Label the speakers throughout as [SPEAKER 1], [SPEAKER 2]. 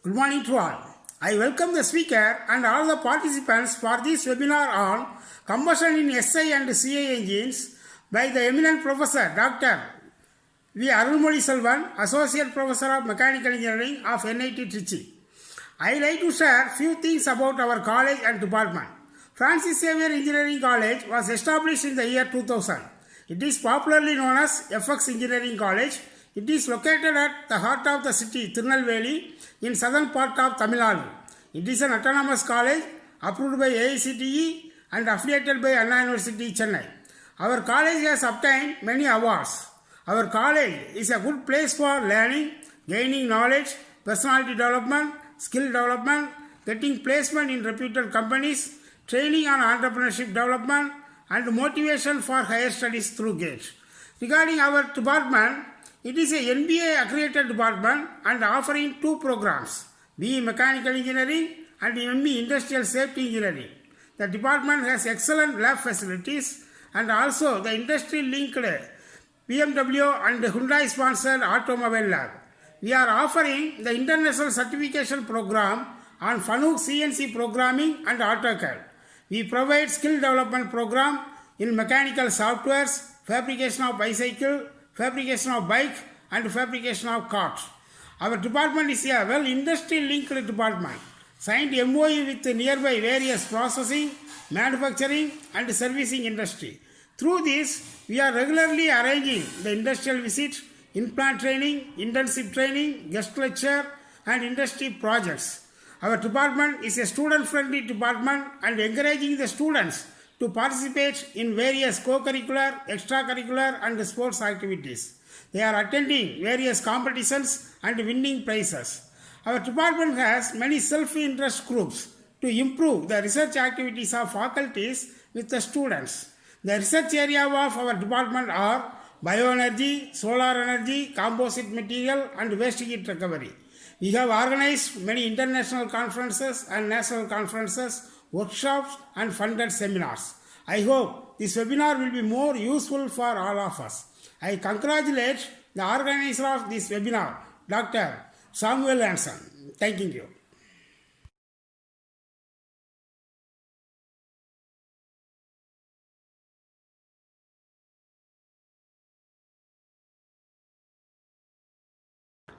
[SPEAKER 1] Good morning to all. I welcome the speaker and all the participants for this webinar on combustion in SI and CI engines by the eminent Professor Dr. V. Arulmozhi Selvan, Associate Professor of Mechanical Engineering of NIT Trichy. I would like to share few things about our college and department. Francis Xavier Engineering College was established in the year 2000. It is popularly known as FX Engineering College. It is located at the heart of the city, Tirunelveli, in southern part of Tamil Nadu. It is an autonomous college approved by AICTE and affiliated by Anna University, Chennai. Our college has obtained many awards. Our college is a good place for learning, gaining knowledge, personality development, skill development, getting placement in reputed companies, training on entrepreneurship development, and motivation for higher studies through GATE. Regarding our department, it is a NBA accredited department and offering two programs, BE Mechanical Engineering and ME Industrial Safety Engineering. The department has excellent lab facilities and also the industry-linked BMW and Hyundai-sponsored automobile lab. We are offering the international certification program on Fanuc CNC programming and AutoCAD. We provide skill development program in mechanical softwares, fabrication of bicycle, fabrication of bike, and fabrication of cars. Our department is a well industry-linked department, signed MOU with nearby various processing, manufacturing, and servicing industry. Through this, we are regularly arranging the industrial visit, in-plant training, intensive training, guest lecture, and industry projects. Our department is a student-friendly department and encouraging the students to participate in various co-curricular, extracurricular, and sports activities. They are attending various competitions and winning prizes. Our department has many self-interest groups to improve the research activities of faculties with the students. The research area of our department are bioenergy, solar energy, composite material, and waste heat recovery. We have organized many international conferences and national conferences, workshops, and funded seminars. I hope this webinar will be more useful for all of us. I congratulate the organizer of this webinar, Dr. Samuel Hansen. Thanking you.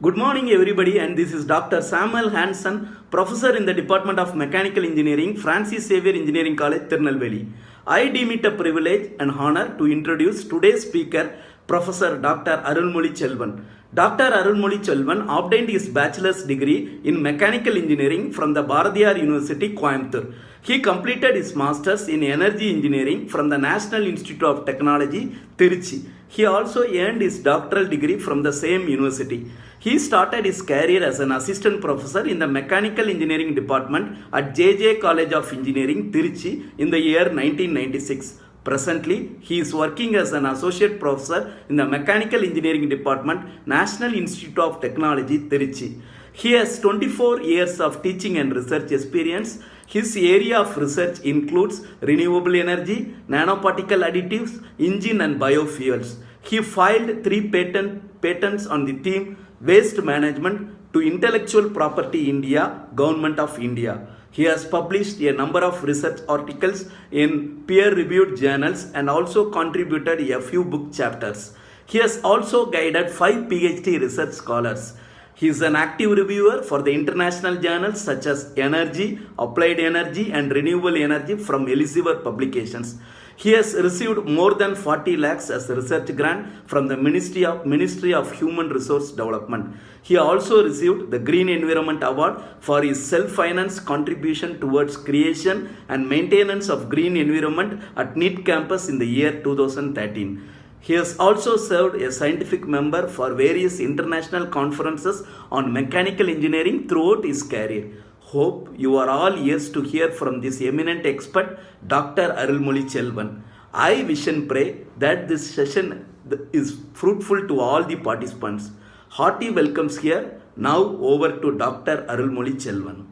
[SPEAKER 2] Good morning everybody, and this is Dr. Samuel Hansen, Professor in the Department of Mechanical Engineering, Francis Xavier Engineering College, Tirunelveli. I deem it a privilege and honor to introduce today's speaker, Professor Dr. Arulmozhi Selvan. Dr. Arulmozhi Selvan obtained his bachelor's degree in Mechanical Engineering from the Bharathiar University, Coimbatore. He completed his master's in Energy Engineering from the National Institute of Technology, Trichy. He also earned his doctoral degree from the same university. He started his career as an assistant professor in the Mechanical Engineering Department at JJ College of Engineering, Trichy in the year 1996. Presently, he is working as an associate professor in the Mechanical Engineering Department, National Institute of Technology, Trichy. He has 24 years of teaching and research experience. His area of research includes renewable energy, nanoparticle additives, engine and biofuels. He filed 3 patents on the theme Waste Management to Intellectual Property India, Government of India. He has published a number of research articles in peer-reviewed journals and also contributed a few book chapters. He has also guided 5 PhD research scholars. He is an active reviewer for the international journals such as Energy, Applied Energy, and Renewable Energy from Elsevier Publications. He has received more than 40 lakhs as a research grant from the Ministry of Human Resource Development. He also received the Green Environment Award for his self-financed contribution towards creation and maintenance of green environment at NEET campus in the year 2013. He has also served as scientific member for various international conferences on mechanical engineering throughout his career. Hope you are all ears to hear from this eminent expert, Dr. Arulmozhi Selvan. I wish and pray that this session is fruitful to all the participants. Hearty welcomes here. Now over to Dr. Arulmozhi Selvan.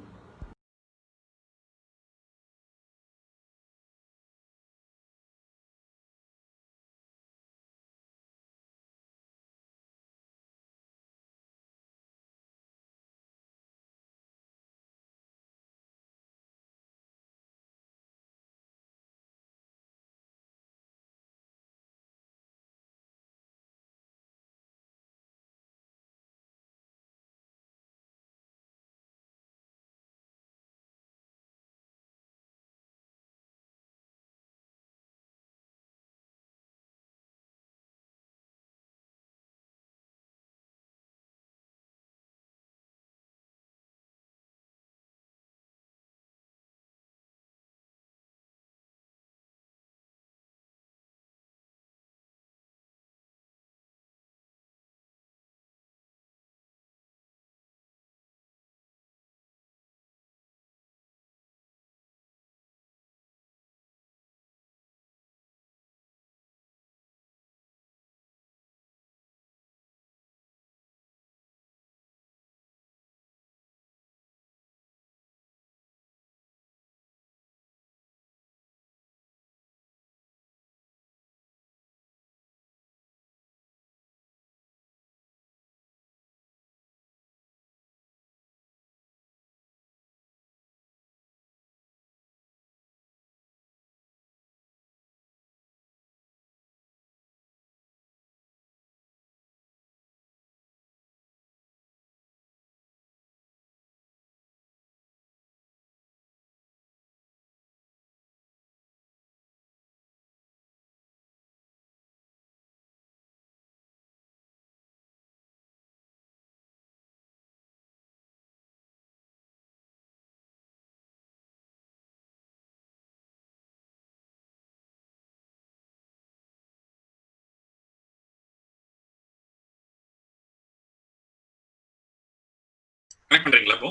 [SPEAKER 3] Connect பண்றீங்களா இப்போ?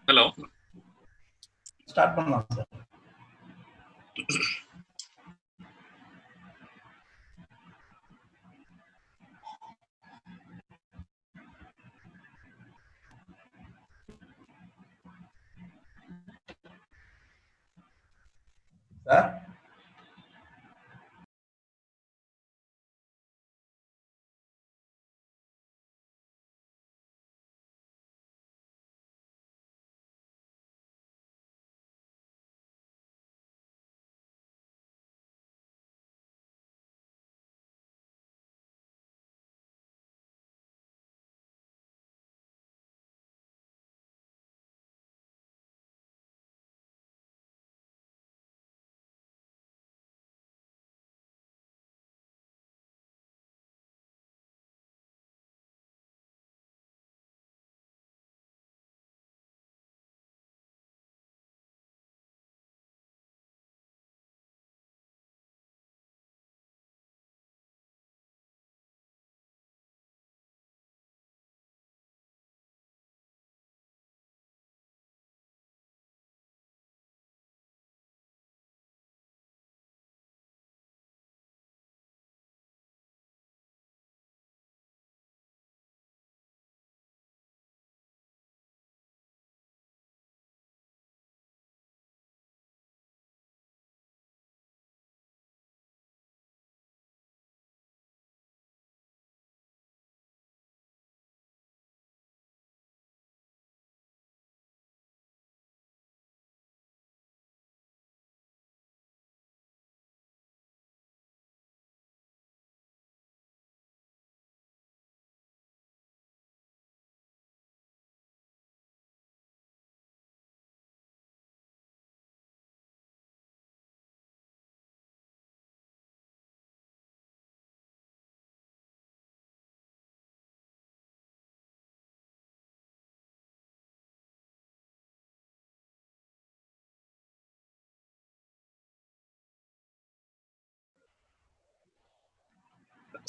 [SPEAKER 3] Hello,
[SPEAKER 2] start பண்ணலாம் sir. Sir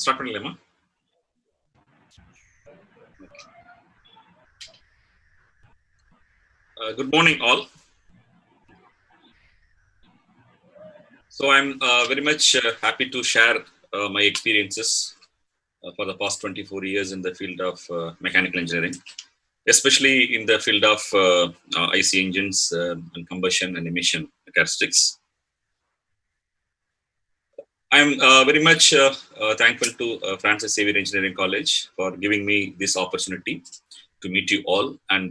[SPEAKER 3] start பண்ணலாமா? Good morning, all. So I'm very much happy to share my experiences for the past 24 years in the field of mechanical engineering, especially in the field of IC engines and combustion and emission characteristics. I'm very much thankful to Francis Xavier Engineering College for giving me this opportunity to meet you all and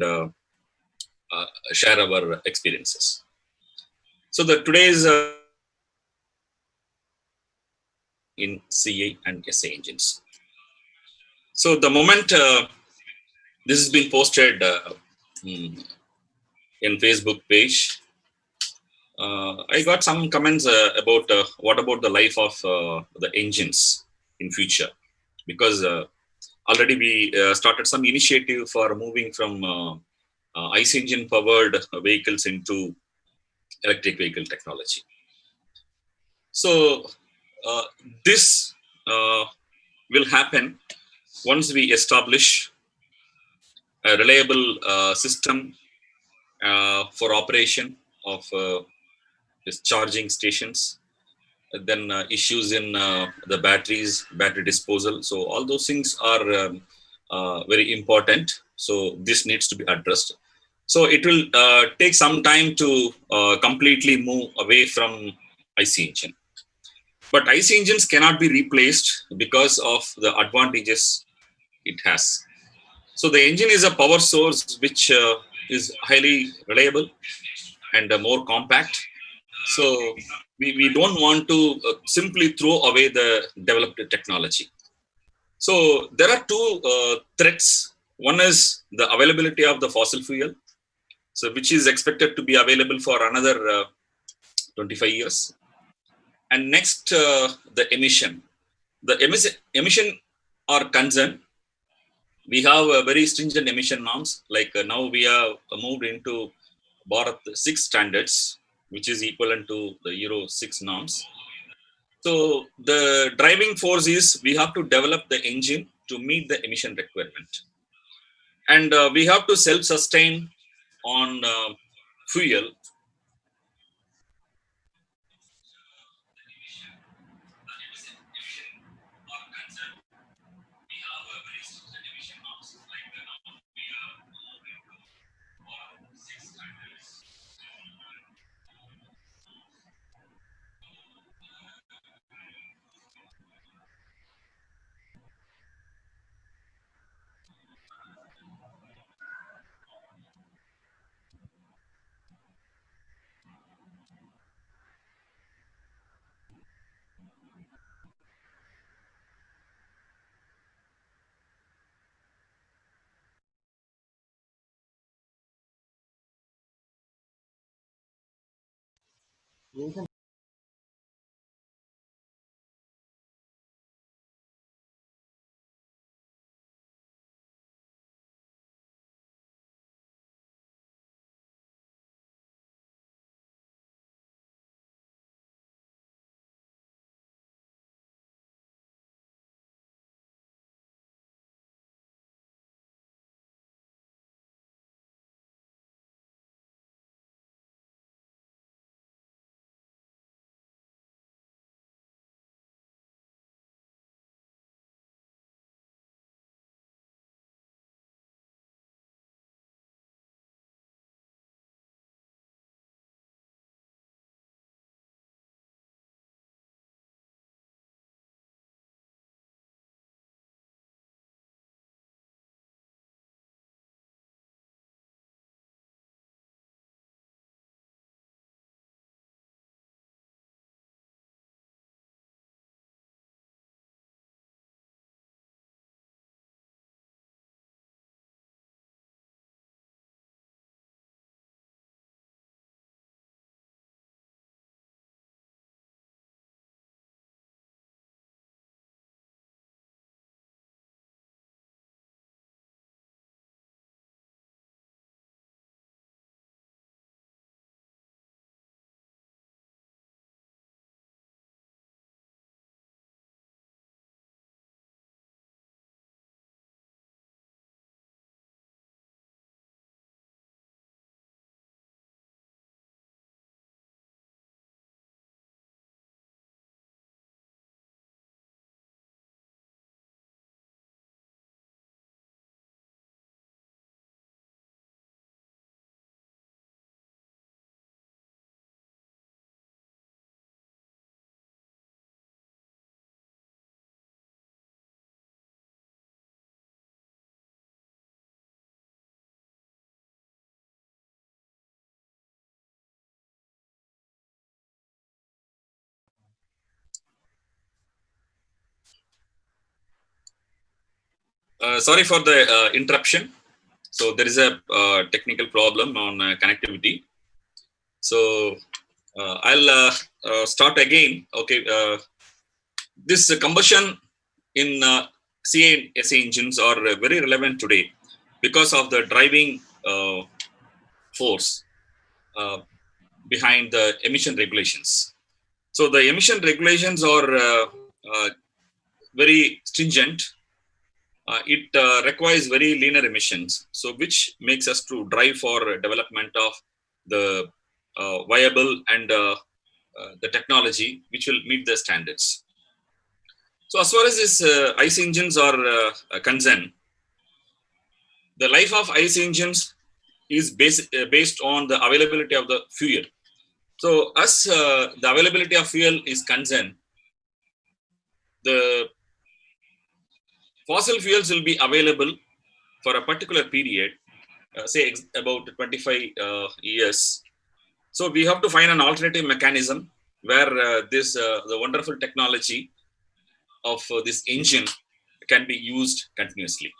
[SPEAKER 3] share our experiences. So the today's in CA and SA engines. So the moment this has been posted in Facebook page, I got some comments about what about the life of the engines in future, because already we started some initiative for moving from ICE engine powered vehicles into electric vehicle technology. So this will happen once we establish a reliable system for operation of these charging stations, then issues in the batteries, battery disposal. So all those things are very important. So this needs to be addressed. So it will take some time to completely move away from IC engine. But IC engines cannot be replaced because of the advantages it has. So the engine is a power source which is highly reliable and more compact. So we don't want to simply throw away the developed technology. So there are two threats. One is the availability of the fossil fuel, so which is expected to be available for another 25 years. And next, the emission. The emission are concerned. We have very stringent emission norms. Like now we have moved into Bharat 6 standards, which is equivalent to the Euro 6 norms. So the driving force is we have to develop the engine to meet the emission requirement, and we have to self-sustain on fuel. Sorry for the interruption. So there is a technical problem on connectivity. So I'll start again. Okay, this combustion in CA engines are very relevant today because of the driving force behind the emission regulations. So the emission regulations are very stringent. It requires very linear emissions, so which makes us to drive for development of the viable and the technology which will meet the standards. So as far as this ICE engines are concerned, the life of ICE engines is based on the availability of the fuel. So as the availability of fuel is concerned, the fossil fuels will be available for a particular period, say about 25 years. So we have to find an alternative mechanism where this the wonderful technology of this engine can be used continuously.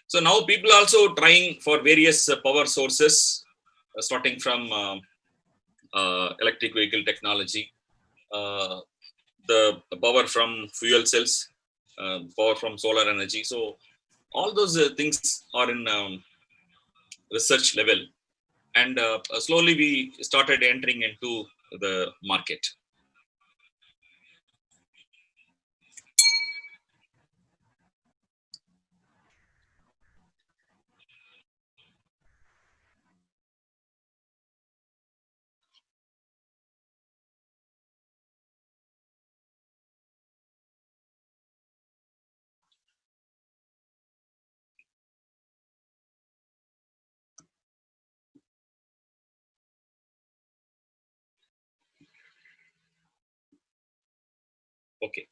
[SPEAKER 3] So now people are also trying for various power sources, starting from electric vehicle technology, uh, the power from fuel cells, power from solar energy. So all those things are in research level. and slowly we started entering into the market. Okay.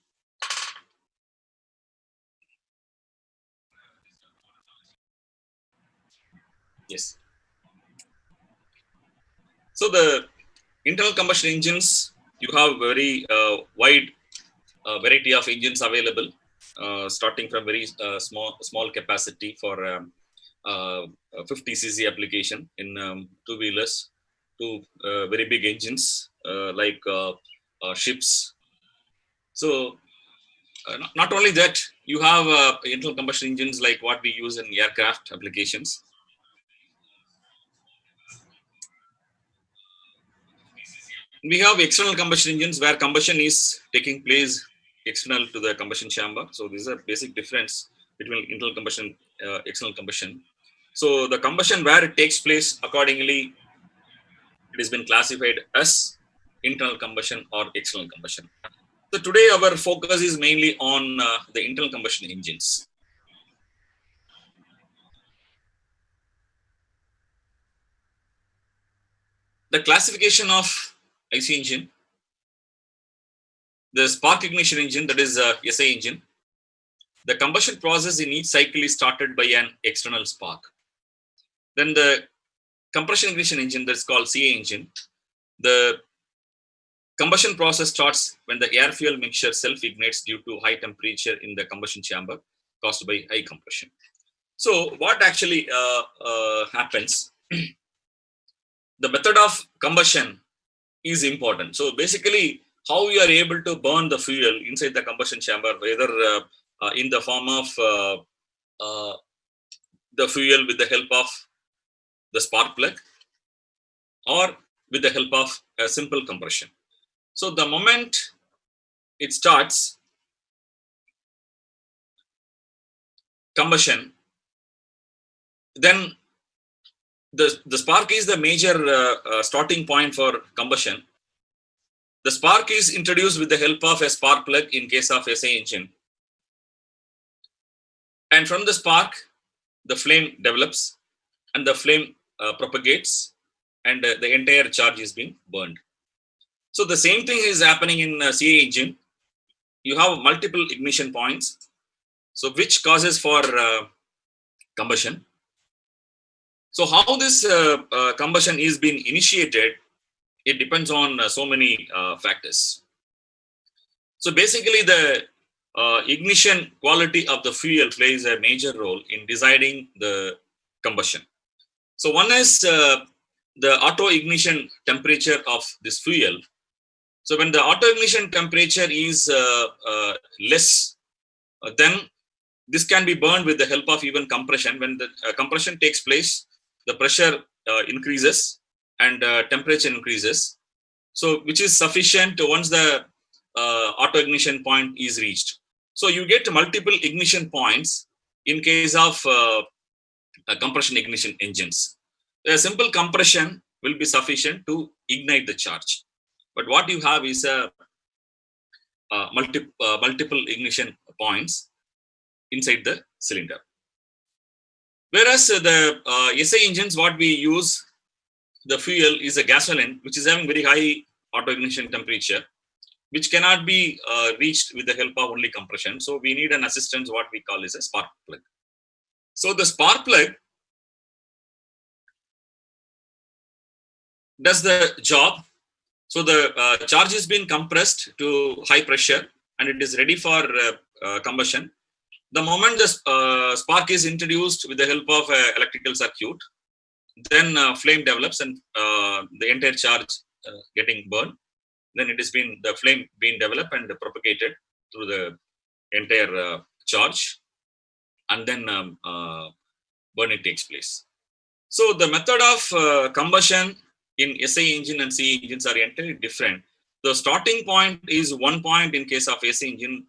[SPEAKER 3] Yes. So the internal combustion engines, you have very wide variety of engines available, starting from very small capacity for uh, 50 cc application in two wheelers to very big engines like ships. So not only that, you have internal combustion engines like what we use in aircraft applications. We have external combustion engines where combustion is taking place external to the combustion chamber. So this is a basic difference between internal combustion, external combustion. So the combustion where it takes place, accordingly, it has been classified as internal combustion or external combustion. So today our focus is mainly on the internal combustion engines. The classification of IC engine, the spark ignition engine, that is SA engine. The combustion process in each cycle is started by an external spark. Then the compression ignition engine, that's called CA engine. The combustion process starts when the air fuel mixture self ignites due to high temperature in the combustion chamber caused by high compression. So what actually happens? The method of combustion is important. So basically, how you are able to burn the fuel inside the combustion chamber, whether in the form of uh, the fuel with the help of the spark plug or with the help of a simple compression. So the moment it starts combustion, then the spark is the major starting point for combustion. The spark is introduced with the help of a spark plug in case of SA engine. And from the spark, the flame develops and the flame propagates and the entire charge is being burned. So the same thing is happening in CA engine. You have multiple ignition points, so which causes for combustion. So how this combustion is being initiated, it depends on so many factors. So basically the ignition quality of the fuel plays a major role in deciding the combustion. So one is the auto ignition temperature of this fuel. So when the auto ignition temperature is less, then this can be burned with the help of even compression. When the compression takes place, the pressure increases and temperature increases. So which is sufficient once the auto ignition point is reached. So you get multiple ignition points in case of compression ignition engines. A simple compression will be sufficient to ignite the charge. But what you have is a multiple ignition points inside the cylinder. Whereas the SA engines, what we use, the fuel is a gasoline, which is having very high auto ignition temperature, which cannot be reached with the help of only compression. So we need an assistance, what we call is a spark plug. So the spark plug does the job. So the charge is being compressed to high pressure and it is ready for combustion. The moment the spark is introduced with the help of electrical circuit, then flame develops and the entire charge getting burned. Then it is been the flame being developed and propagated through the entire charge, and then burning takes place. So the method of combustion in SI engine and CI engines are entirely different. The starting point is one point in case of SI engine.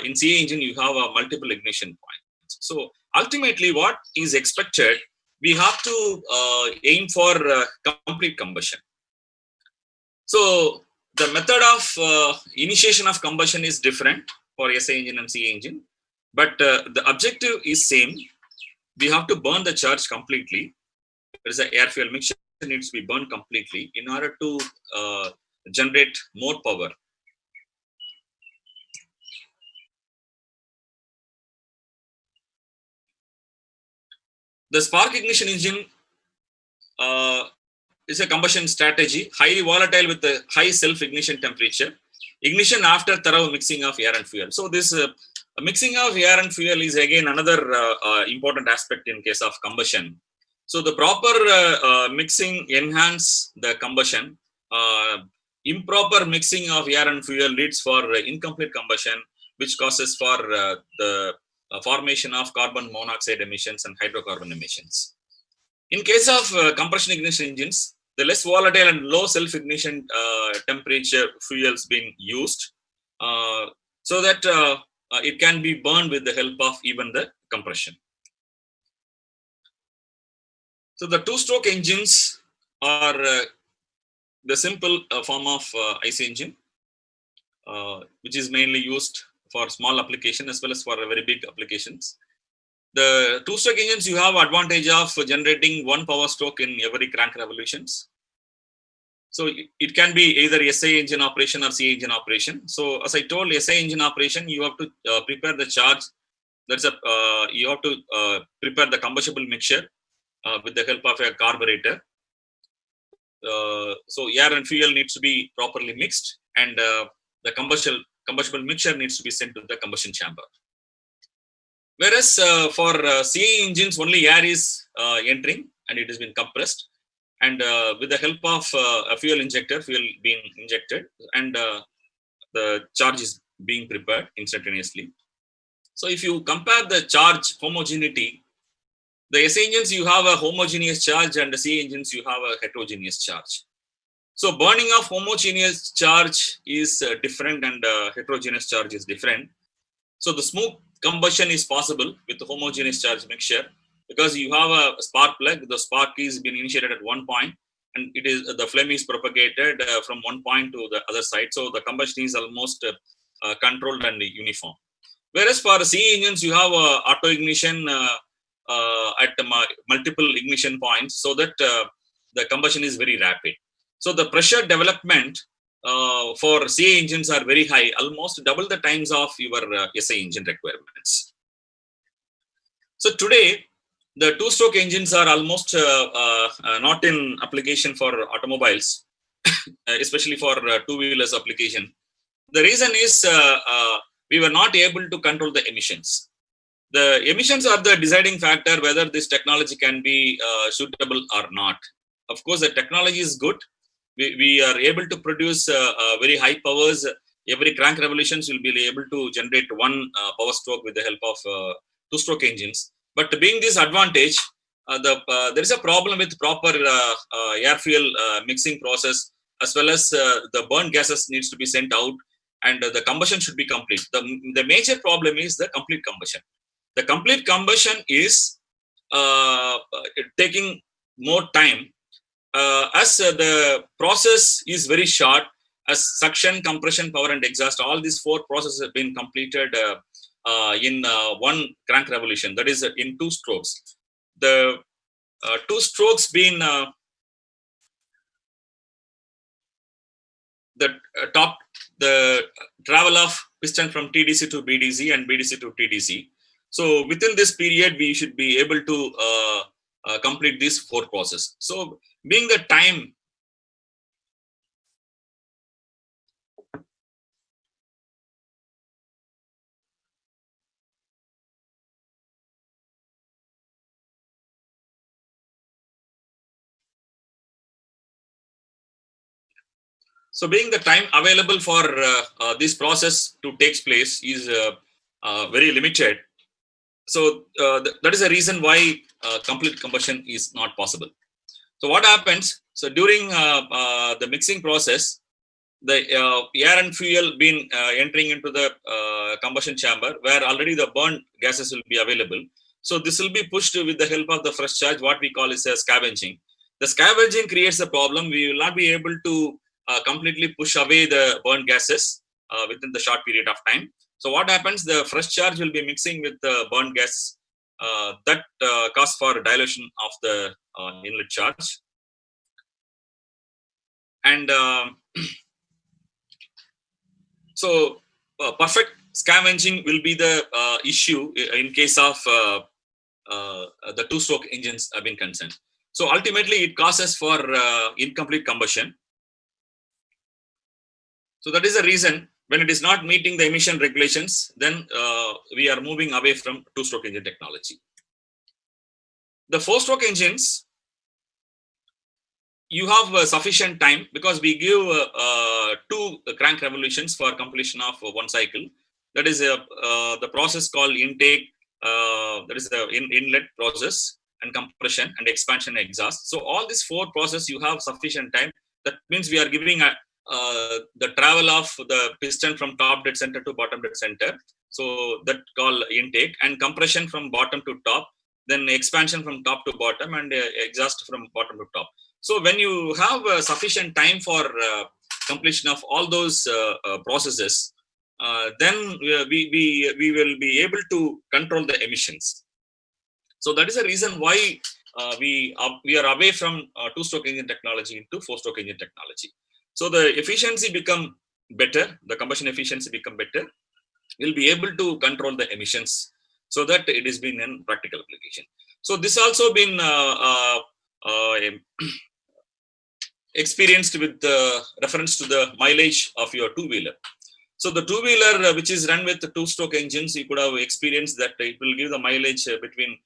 [SPEAKER 3] In CI engine, you have a multiple ignition points. So ultimately, what is expected, we have to aim for complete combustion. So the method of initiation of combustion is different for SI engine and CI engine, but the objective is same. We have to burn the charge completely. There is an air fuel mixture needs to be burned completely in order to generate more power. The spark ignition engine is a combustion strategy, highly volatile with a high self-ignition temperature. Ignition after thorough mixing of air and fuel. So this mixing of air and fuel is again another important aspect in case of combustion. So the proper mixing enhance the combustion. Improper mixing of air and fuel leads for incomplete combustion, which causes for the formation of carbon monoxide emissions and hydrocarbon emissions. In case of compression ignition engines, the less volatile and low self-ignition temperature fuels being used so that it can be burned with the help of even the compression. So the two-stroke engines are the simple form of IC engine, which is mainly used for small application as well as for very big applications. The two-stroke engines, you have advantage of generating one power stroke in every crank revolutions. So it can be either SI engine operation or CI engine operation. So as I told, SI engine operation, you have to prepare the charge. You have to prepare the combustible mixture with the help of a carburetor. So air and fuel needs to be properly mixed, and the combustible mixture needs to be sent to the combustion chamber. Whereas for CI engines, only air is entering and it has been compressed, and with the help of a fuel injector, fuel being injected, and the charge is being prepared instantaneously. So if you compare the charge homogeneity, the SI engines you have a homogeneous charge, and the CI engines you have a heterogeneous charge. So burning of homogeneous charge is different, and heterogeneous charge is different. So the smooth combustion is possible with the homogeneous charge mixture, because you have a spark plug. The spark is being initiated at one point, and it is the flame is propagated from one point to the other side. So the combustion is almost controlled and uniform. Whereas for CI engines, you have auto ignition at multiple ignition points, so that the combustion is very rapid. So the pressure development for CI engines are very high, almost double the times of your SI engine requirements. So today, the two-stroke engines are almost not in application for automobiles, especially for two-wheelers application. The reason is we were not able to control the emissions. The emissions are the deciding factor whether this technology can be suitable or not. Of course, the technology is good. We are able to produce very high powers. Every crank revolutions will be able to generate one power stroke with the help of two-stroke engines. But being this advantage, there is a problem with proper air fuel mixing process, as well as the burn gases needs to be sent out, and the combustion should be complete. The major problem is the complete combustion. The complete combustion is taking more time, as the process is very short, as suction, compression, power, and exhaust. All these four processes have been completed in one crank revolution, that is in two strokes. The two strokes being the travel of piston from TDC to BDC and BDC to TDC. So within this period, we should be able to complete these four processes. So being the time, so being the time available for this process to take place is very limited. that is the reason why complete combustion is not possible. So what happens? So during the mixing process, the air and fuel been entering into the combustion chamber where already the burnt gases will be available. So this will be pushed with the help of the fresh charge, what we call is a scavenging. The scavenging creates a problem. We will not be able to completely push away the burnt gases within the short period of time. So what happens? The fresh charge will be mixing with the burnt gas that cause for dilution of the inlet charge. And so perfect scavenging will be the issue in case of the two-stroke engines have been concerned. So ultimately, it causes for incomplete combustion. So that is the reason when it is not meeting the emission regulations, then we are moving away from two-stroke engine technology. The four-stroke engines, you have sufficient time because we give 2 crank revolutions for completion of one cycle. That is the process called intake, that is the inlet process, and compression and expansion exhaust. So all these 4 processes you have sufficient time. That means we are giving the travel of the piston from top dead center to bottom dead center. So that called intake, and compression from bottom to top, then expansion from top to bottom, and exhaust from bottom to top. So when you have sufficient time for completion of all those processes, then we will be able to control the emissions. So that is the reason why we are away from two-stroke engine technology into four-stroke engine technology. So the efficiency become better, the combustion efficiency become better. We'll be able to control the emissions so that it is been in practical application. So this also been experienced with reference to the mileage of your two-wheeler. So the two-wheeler which is run with the two-stroke engines, you could have experienced that it will give the mileage between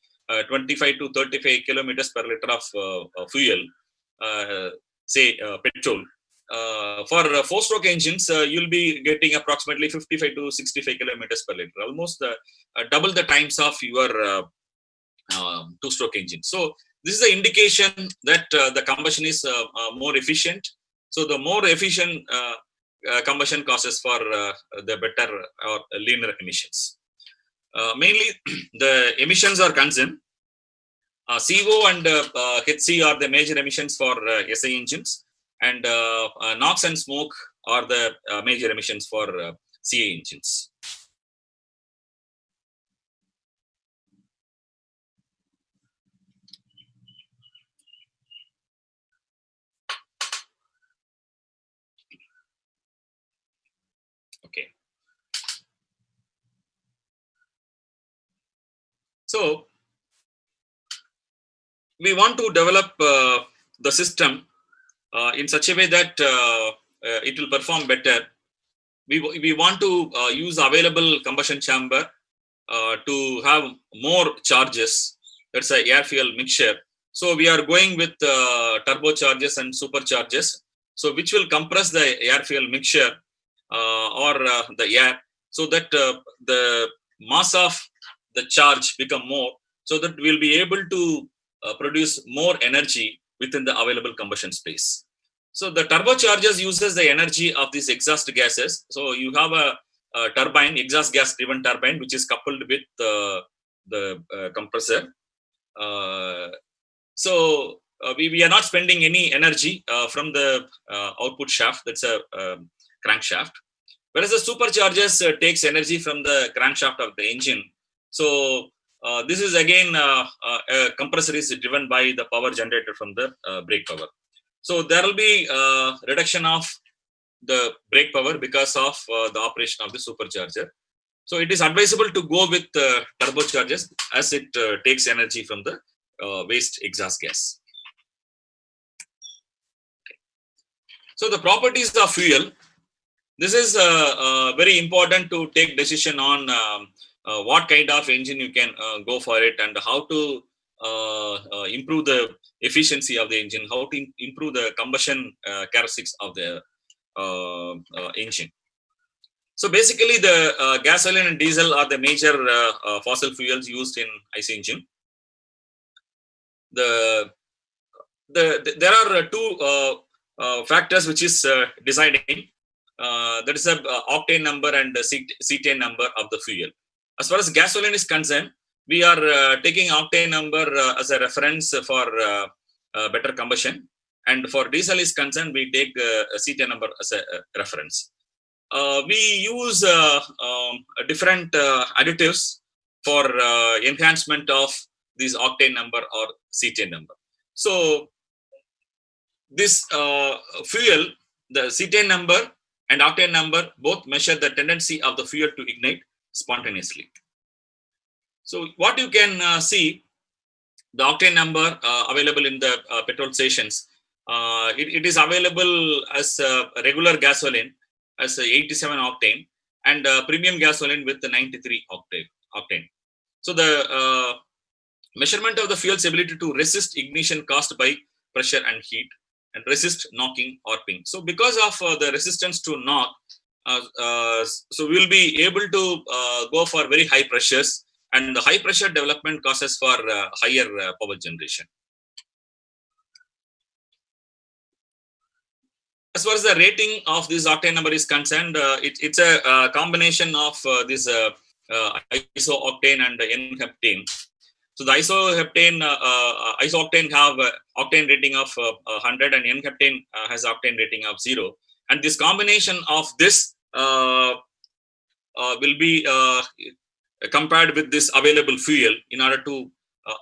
[SPEAKER 3] 25 to 35 kilometers per liter of fuel, say petrol. For four-stroke engines, you'll be getting approximately 55 to 65 kilometers per liter, almost double the times of your two-stroke engine. So this is the indication that the combustion is more efficient. So the more efficient combustion causes for the better or leaner emissions. Mainly, the emissions are concerned. CO and HC are the major emissions for SI engines, and NOx and smoke are the major emissions for CA engines. Okay. So we want to develop the system in such a way that it will perform better. We want to use available combustion chamber to have more charges. That's a air fuel mixture. So we are going with turbochargers and superchargers. So which will compress the air fuel mixture or the air, so that the mass of the charge become more, so that we'll be able to produce more energy within the available combustion space. So the turbochargers uses the energy of these exhaust gases. So you have a turbine, exhaust gas driven turbine, which is coupled with the compressor. So we are not spending any energy from the output shaft. That's a crankshaft. Whereas the superchargers takes energy from the crankshaft of the engine. So this is again a compressor is driven by the power generated from the brake power. So there will be reduction of the brake power because of the operation of the supercharger. So it is advisable to go with turbochargers as it takes energy from the waste exhaust gas. Okay. So the properties of fuel. This is very important to take decision on what kind of engine you can go for it, and how to improve the efficiency of the engine, how to improve the combustion characteristics of the engine. So basically, the gasoline and diesel are the major fossil fuels used in IC engine. There are two factors which is deciding. That is a octane number and the cetane number of the fuel. As far as gasoline is concerned, we are taking octane number as a reference for better combustion, and for diesel is concerned, we take cetane number as a reference. We use different additives for enhancement of this octane number or cetane number. So this fuel, the cetane number and octane number, both measure the tendency of the fuel to ignite spontaneously. So what you can see, the octane number available in the petrol stations, it is available as regular gasoline as 87 octane and premium gasoline with the 93 octane. So the measurement of the fuel's ability to resist ignition caused by pressure and heat and resist knocking or ping. So because of the resistance to knock, so we will be able to go for very high pressures, and the high pressure development causes for higher power generation. As far as the rating of this octane number is concerned, it's a combination of this isooctane and N-heptane. So the isooctane have octane rating of 100 and N-heptane has octane rating of 0. And this combination of this will be compared with this available fuel in order to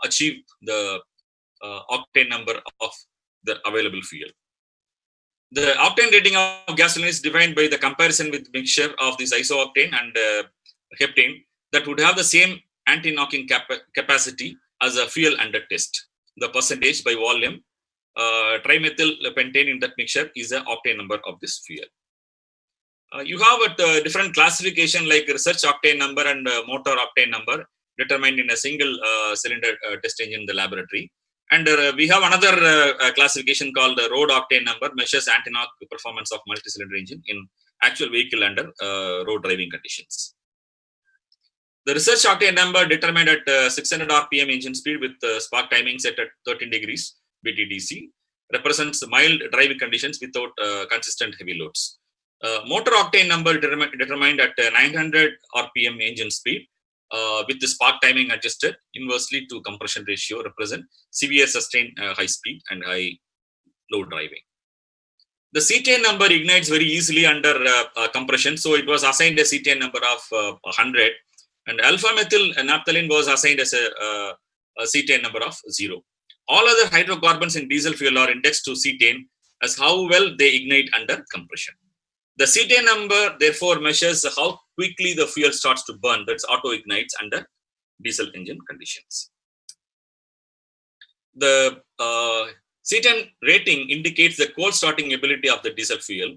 [SPEAKER 3] achieve the octane number of the available fuel. The octane rating of gasoline is defined by the comparison with mixture of this isooctane and heptane that would have the same anti-knocking capacity as a fuel under test. The percentage by volume trimethyl pentane in that mixture is the octane number of this fuel. You have a different classification like research octane number and motor octane number determined in a single cylinder test engine in the laboratory. And we have another classification called the road octane number, measures anti-knock performance of multi-cylinder engine in actual vehicle under road driving conditions. The research octane number determined at 600 RPM engine speed with spark timing set at 13 degrees BTDC represents mild driving conditions without consistent heavy loads. Motor octane number determined at 900 RPM engine speed with the spark timing adjusted inversely to compression ratio represent severe sustained high speed and high load driving. The cetane number ignites very easily under compression, so it was assigned a cetane number of 100, and alpha methyl naphthalene was assigned as a cetane number of 0. All other hydrocarbons in diesel fuel are indexed to cetane as how well they ignite under compression. The cetane number therefore measures how quickly the fuel starts to burn, that's auto ignites under diesel engine conditions. The cetane rating indicates the cold starting ability of the diesel fuel.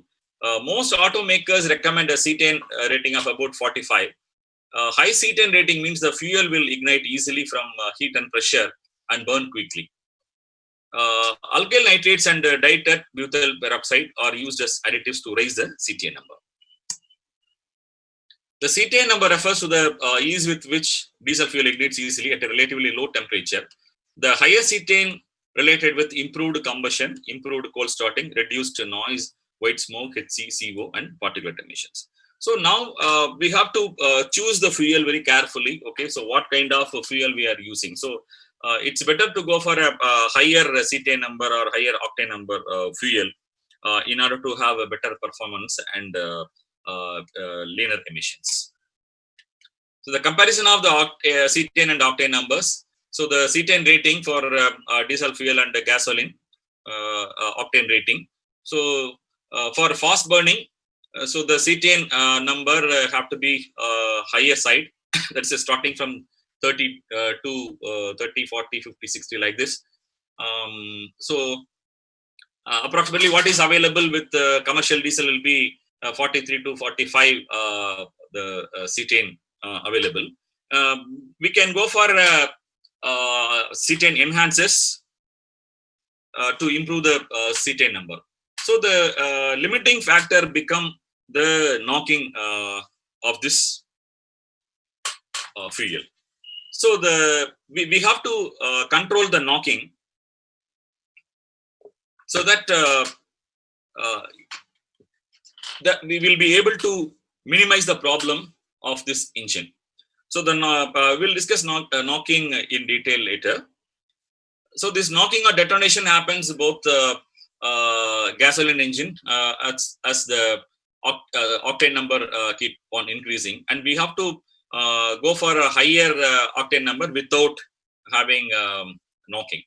[SPEAKER 3] Most automakers recommend a cetane rating of about 45. High cetane rating means the fuel will ignite easily from heat and pressure and burn quickly. Alkyl nitrates and dietert butyl peroxide are used as additives to raise the cetane number. The cetane number refers to the ease with which diesel fuel ignites easily at a relatively low temperature. The higher cetane related with improved combustion, improved cold starting, reduced noise, white smoke, HC, CO, and particulate emissions. So now we have to choose the fuel very carefully. Okay, so what kind of fuel we are using? So it's better to go for a higher cetane number or higher octane number fuel in order to have a better performance and leaner emissions. So the comparison of the cetane and octane numbers. So the cetane rating for diesel fuel and gasoline octane rating. So for fast burning, so the cetane number have to be higher side. That's starting from 30 to 30, 40, 50, 60 like this. So approximately what is available with commercial diesel will be 43 to 45 the cetane available. We can go for cetane enhancers to improve the cetane number. So the limiting factor become the knocking of this fuel. So we have to control the knocking so that that we will be able to minimize the problem of this engine. So then we'll discuss knocking in detail later. So this knocking or detonation happens both gasoline engine as the octane number keep on increasing, and we have to go for a higher octane number without having knocking.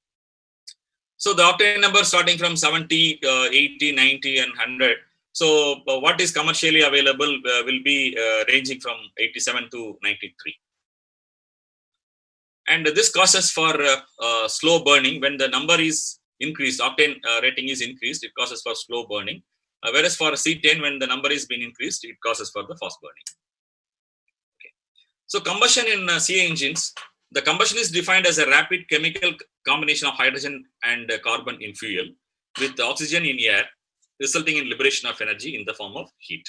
[SPEAKER 3] So the octane number starting from 70, 80, 90 and 100. So what is commercially available will be ranging from 87 to 93. And this causes for slow burning. When the number is increased, octane rating is increased, it causes for slow burning. Whereas for C10, when the number is being increased, it causes for the fast burning. Okay. So combustion in CA engines, the combustion is defined as a rapid chemical combination of hydrogen and carbon in fuel with oxygen in air, resulting in liberation of energy in the form of heat.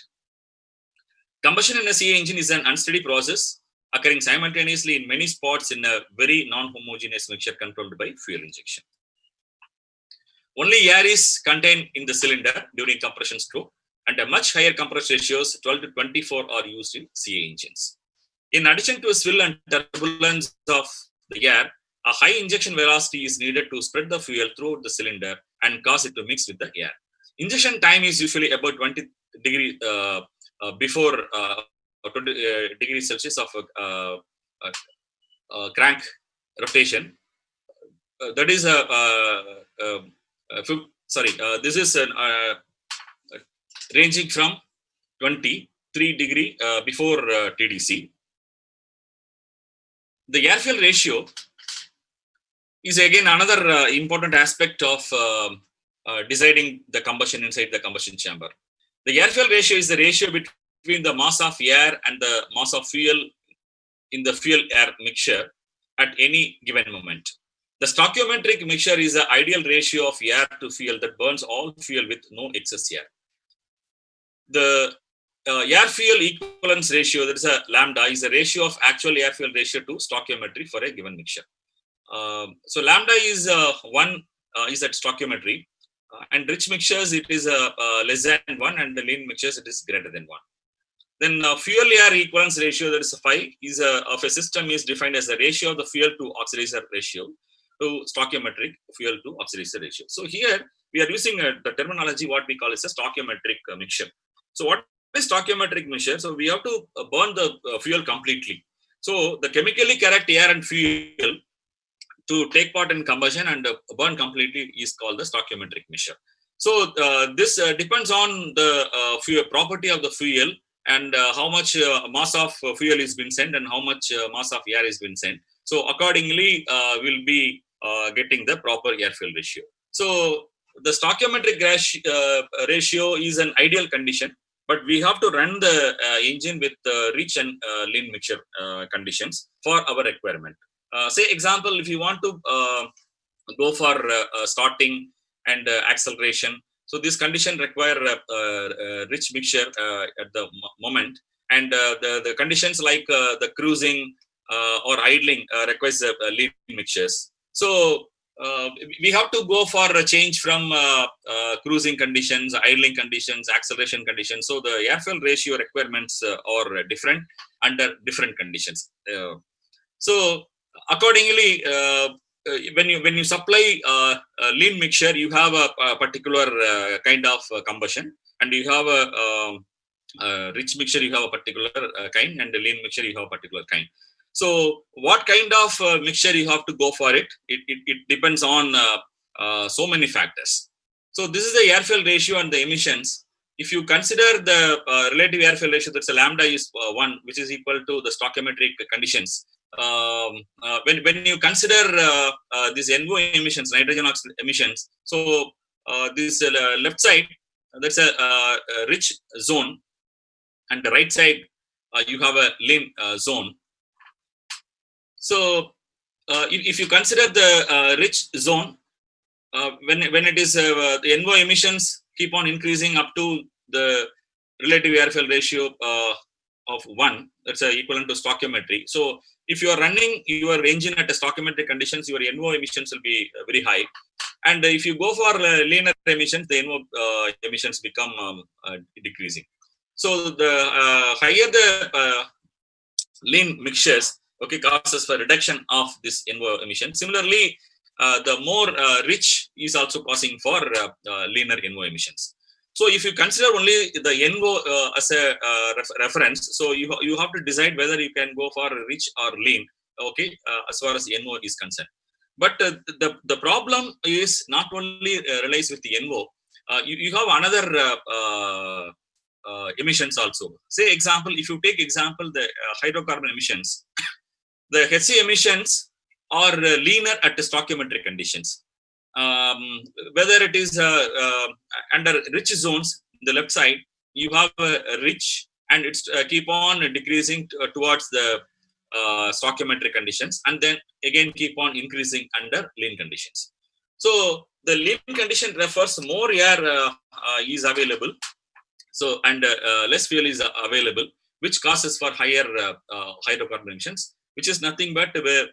[SPEAKER 3] Combustion in a CA engine is an unsteady process occurring simultaneously in many spots in a very non-homogeneous mixture controlled by fuel injection. Only air is contained in the cylinder during compression stroke, and a much higher compressed ratios 12 to 24 are used in CA engines. In addition to a swill and turbulence of the air, a high injection velocity is needed to spread the fuel throughout the cylinder and cause it to mix with the air. Injection time is usually about 20 degrees before 20 degrees Celsius of crank rotation. That is this is ranging from 23 degree before TDC. The air-fuel ratio is again another important aspect of deciding the combustion inside the combustion chamber. The air-fuel ratio is the ratio between the mass of air and the mass of fuel in the fuel-air mixture at any given moment. The stoichiometric mixture is the ideal ratio of air to fuel that burns all fuel with no excess air. The air-fuel equivalence ratio, that is a lambda, is a ratio of actual air-fuel ratio to stoichiometry for a given mixture. So lambda is 1 is at stoichiometry, and rich mixtures it is less than 1, and the lean mixtures it is greater than 1. Then fuel air equivalence ratio, that is 5, is of a system is defined as the ratio of the fuel to oxidizer ratio to stoichiometric fuel to oxidizer ratio. So here we are using the terminology what we call as a stoichiometric mixture. So what is stoichiometric mixture? So we have to burn the fuel completely. So the chemically correct air and fuel to take part in combustion and burn completely is called the stoichiometric mixture. So this depends on the fuel property of the fuel and how much mass of fuel is been sent and how much mass of air is been sent. So accordingly, we'll be getting the proper air-fuel ratio. So the stoichiometric ratio is an ideal condition, but we have to run the engine with rich and lean mixture conditions for our requirement. Say example, if you want to go for starting and acceleration, so this condition require rich mixture at the moment, and the conditions like the cruising or idling requires lean mixtures. So we have to go for a change from cruising conditions, idling conditions, acceleration conditions. So the air-fuel ratio requirements are different under different conditions. So accordingly, when you supply lean mixture, you have a particular kind of combustion, and you have a rich mixture, you have a particular kind, and the lean mixture, you have a particular kind. So what kind of mixture you have to go for it? It depends on so many factors. So this is the air-fuel ratio and the emissions. If you consider the relative air-fuel ratio, that's a lambda is 1, which is equal to the stoichiometric conditions. When you consider these NO emissions, nitrogen oxide emissions, so this left side, that's a rich zone, and the right side you have a lean zone. So if you consider the rich zone, when it is the NO emissions keep on increasing up to the relative airfoil ratio of 1, that's equivalent to stoichiometry. So if you are running your engine at a stoichiometric conditions, your NO emissions will be very high. And if you go for linear emissions, the NO emissions become decreasing. So the higher the lean mixtures, okay, causes for reduction of this NO emission. Similarly, the more rich is also causing for leaner NO emissions. So if you consider only the NO as a reference, so you have to decide whether you can go for rich or lean, okay, as far as NO is concerned. But the problem is not only relies with the NO, you have another emissions also. Say example, if you take example the hydrocarbon emissions, the HC emissions are leaner at the stoichiometric conditions. Whether it is under rich zones, the left side, you have a rich and it's keep on decreasing towards the stoichiometric conditions, and then again keep on increasing under lean conditions. So the lean condition refers more air is available, so and less fuel is available, which causes for higher hydrocarbon emissions, which is nothing but the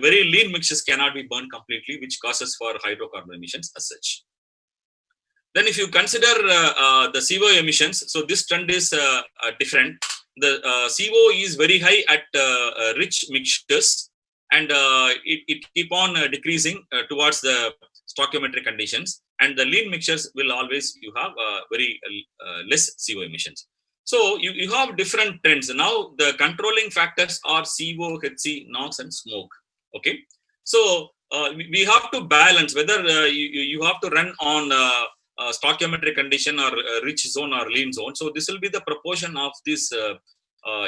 [SPEAKER 3] very lean mixtures cannot be burned completely, which causes for hydrocarbon emissions as such. Then if you consider the CO emissions, so this trend is different. The CO is very high at rich mixtures, and it keep on decreasing towards the stoichiometric conditions, and the lean mixtures will always you have very less CO emissions. So you have different trends. Now the controlling factors are CO, HC, NOx, and smoke. Okay, so we have to balance whether you have to run on stoichiometric condition or rich zone or lean zone. So this will be the proportion of these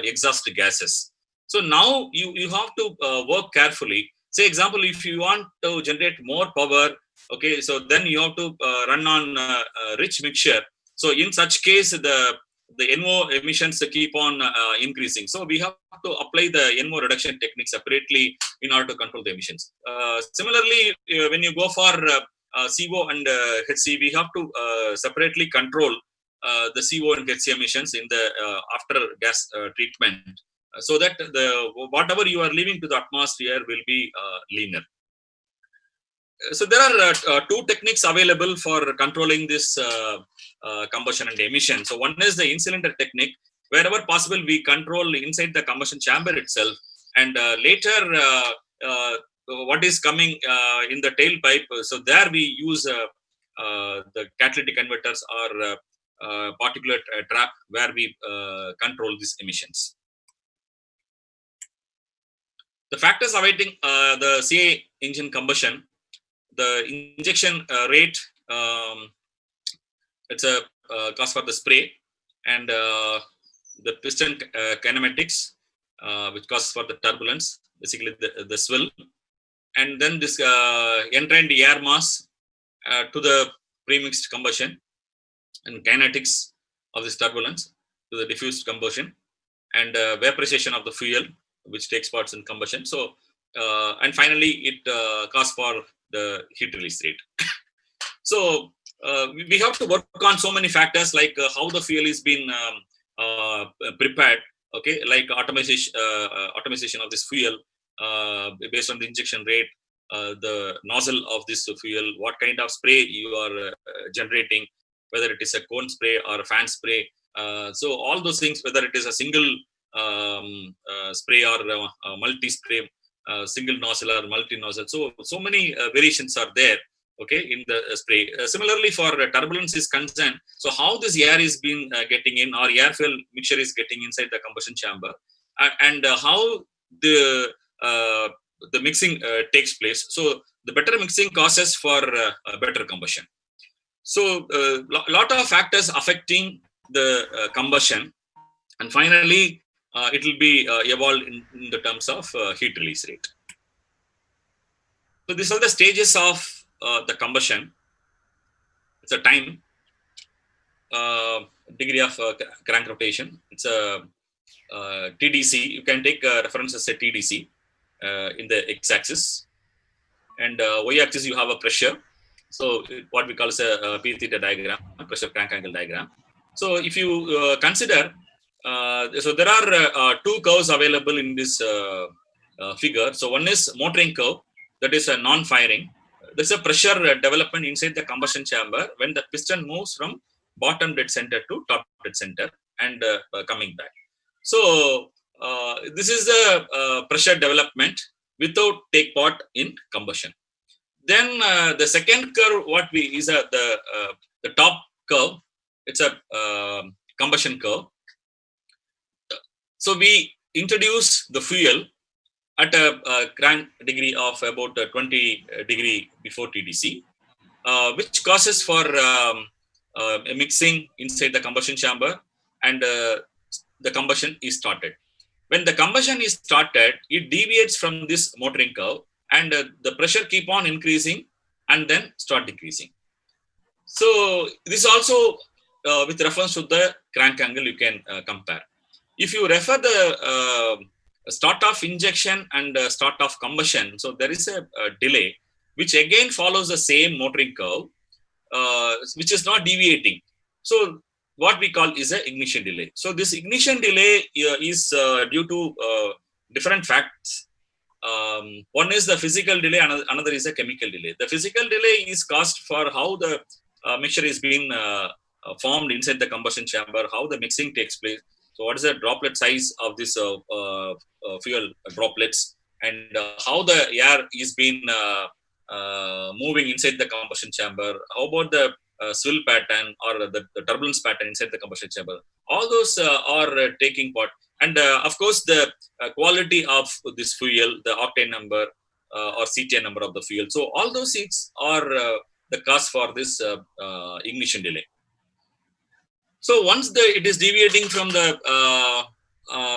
[SPEAKER 3] exhaust gases. So now you have to work carefully. Say example, if you want to generate more power, okay, so then you have to run on rich mixture. So in such case, the NO emissions keep on increasing. So we have to apply the NO reduction technique separately in order to control the emissions. Similarly, when you go for CO and HC, we have to separately control the CO and HC emissions in the after gas treatment, so that the whatever you are leaving to the atmosphere will be leaner. So there are two techniques available for controlling this combustion and emission. So one is the in-cylinder technique. Wherever possible, we control inside the combustion chamber itself, and later what is coming in the tailpipe. So there we use the catalytic converters or particulate trap where we control these emissions. The factors awaiting the CA engine combustion: the injection rate, it's a cost for the spray, and the piston kinematics, which causes for the turbulence, basically the swell, and then this entrained air mass to the premixed combustion, and kinetics of this turbulence to the diffused combustion, and vaporization of the fuel, which takes part in combustion. So, and finally, it causes for the heat release rate. So we have to work on so many factors, like how the fuel is being prepared. Okay, like automation of this fuel based on the injection rate, the nozzle of this fuel, what kind of spray you are generating, whether it is a cone spray or a fan spray. So all those things, whether it is a single spray or multi-spray, single nozzle or multi-nozzle. So many variations are there, okay, in the spray. Similarly, for turbulence is concerned, so how this air is being getting in, or air fuel mixture is getting inside the combustion chamber, and how the mixing takes place. So the better mixing causes for better combustion. So lot of factors affecting the combustion, and finally it will be evolved in the terms of heat release rate. So these are the stages of the combustion. It's a time, degree of crank rotation. It's a TDC. You can take reference as a TDC in the x-axis, and y-axis you have a pressure. So what we call as a P theta diagram, pressure crank angle diagram. So if you consider, so there are two curves available in this figure. So one is motoring curve, that is a non-firing. There's a pressure development inside the combustion chamber when the piston moves from bottom dead center to top dead center and coming back. So this is the pressure development without take part in combustion. Then the second curve, what we is the top curve. It's a combustion curve. So we introduce the fuel at a crank degree of about 20 degree before TDC, which causes for a mixing inside the combustion chamber, and the combustion is started. When the combustion is started, it deviates from this motoring curve, and the pressure keep on increasing and then start decreasing. So this also with reference to the crank angle you can compare. If you refer the start of injection and start of combustion, so there is a delay which again follows the same motoring curve, which is not deviating. So what we call is a ignition delay. So this ignition delay is due to different facts. One is the physical delay, another is a chemical delay. The physical delay is caused for how the mixture is being formed inside the combustion chamber, how the mixing takes place. So what is the droplet size of this fuel droplets, and how the air is being moving inside the combustion chamber. How about the swill pattern or the turbulence pattern inside the combustion chamber? All those are taking part. And of course, the quality of this fuel, the octane number or CTN number of the fuel. So all those things are the cause for this ignition delay. So once it is deviating from the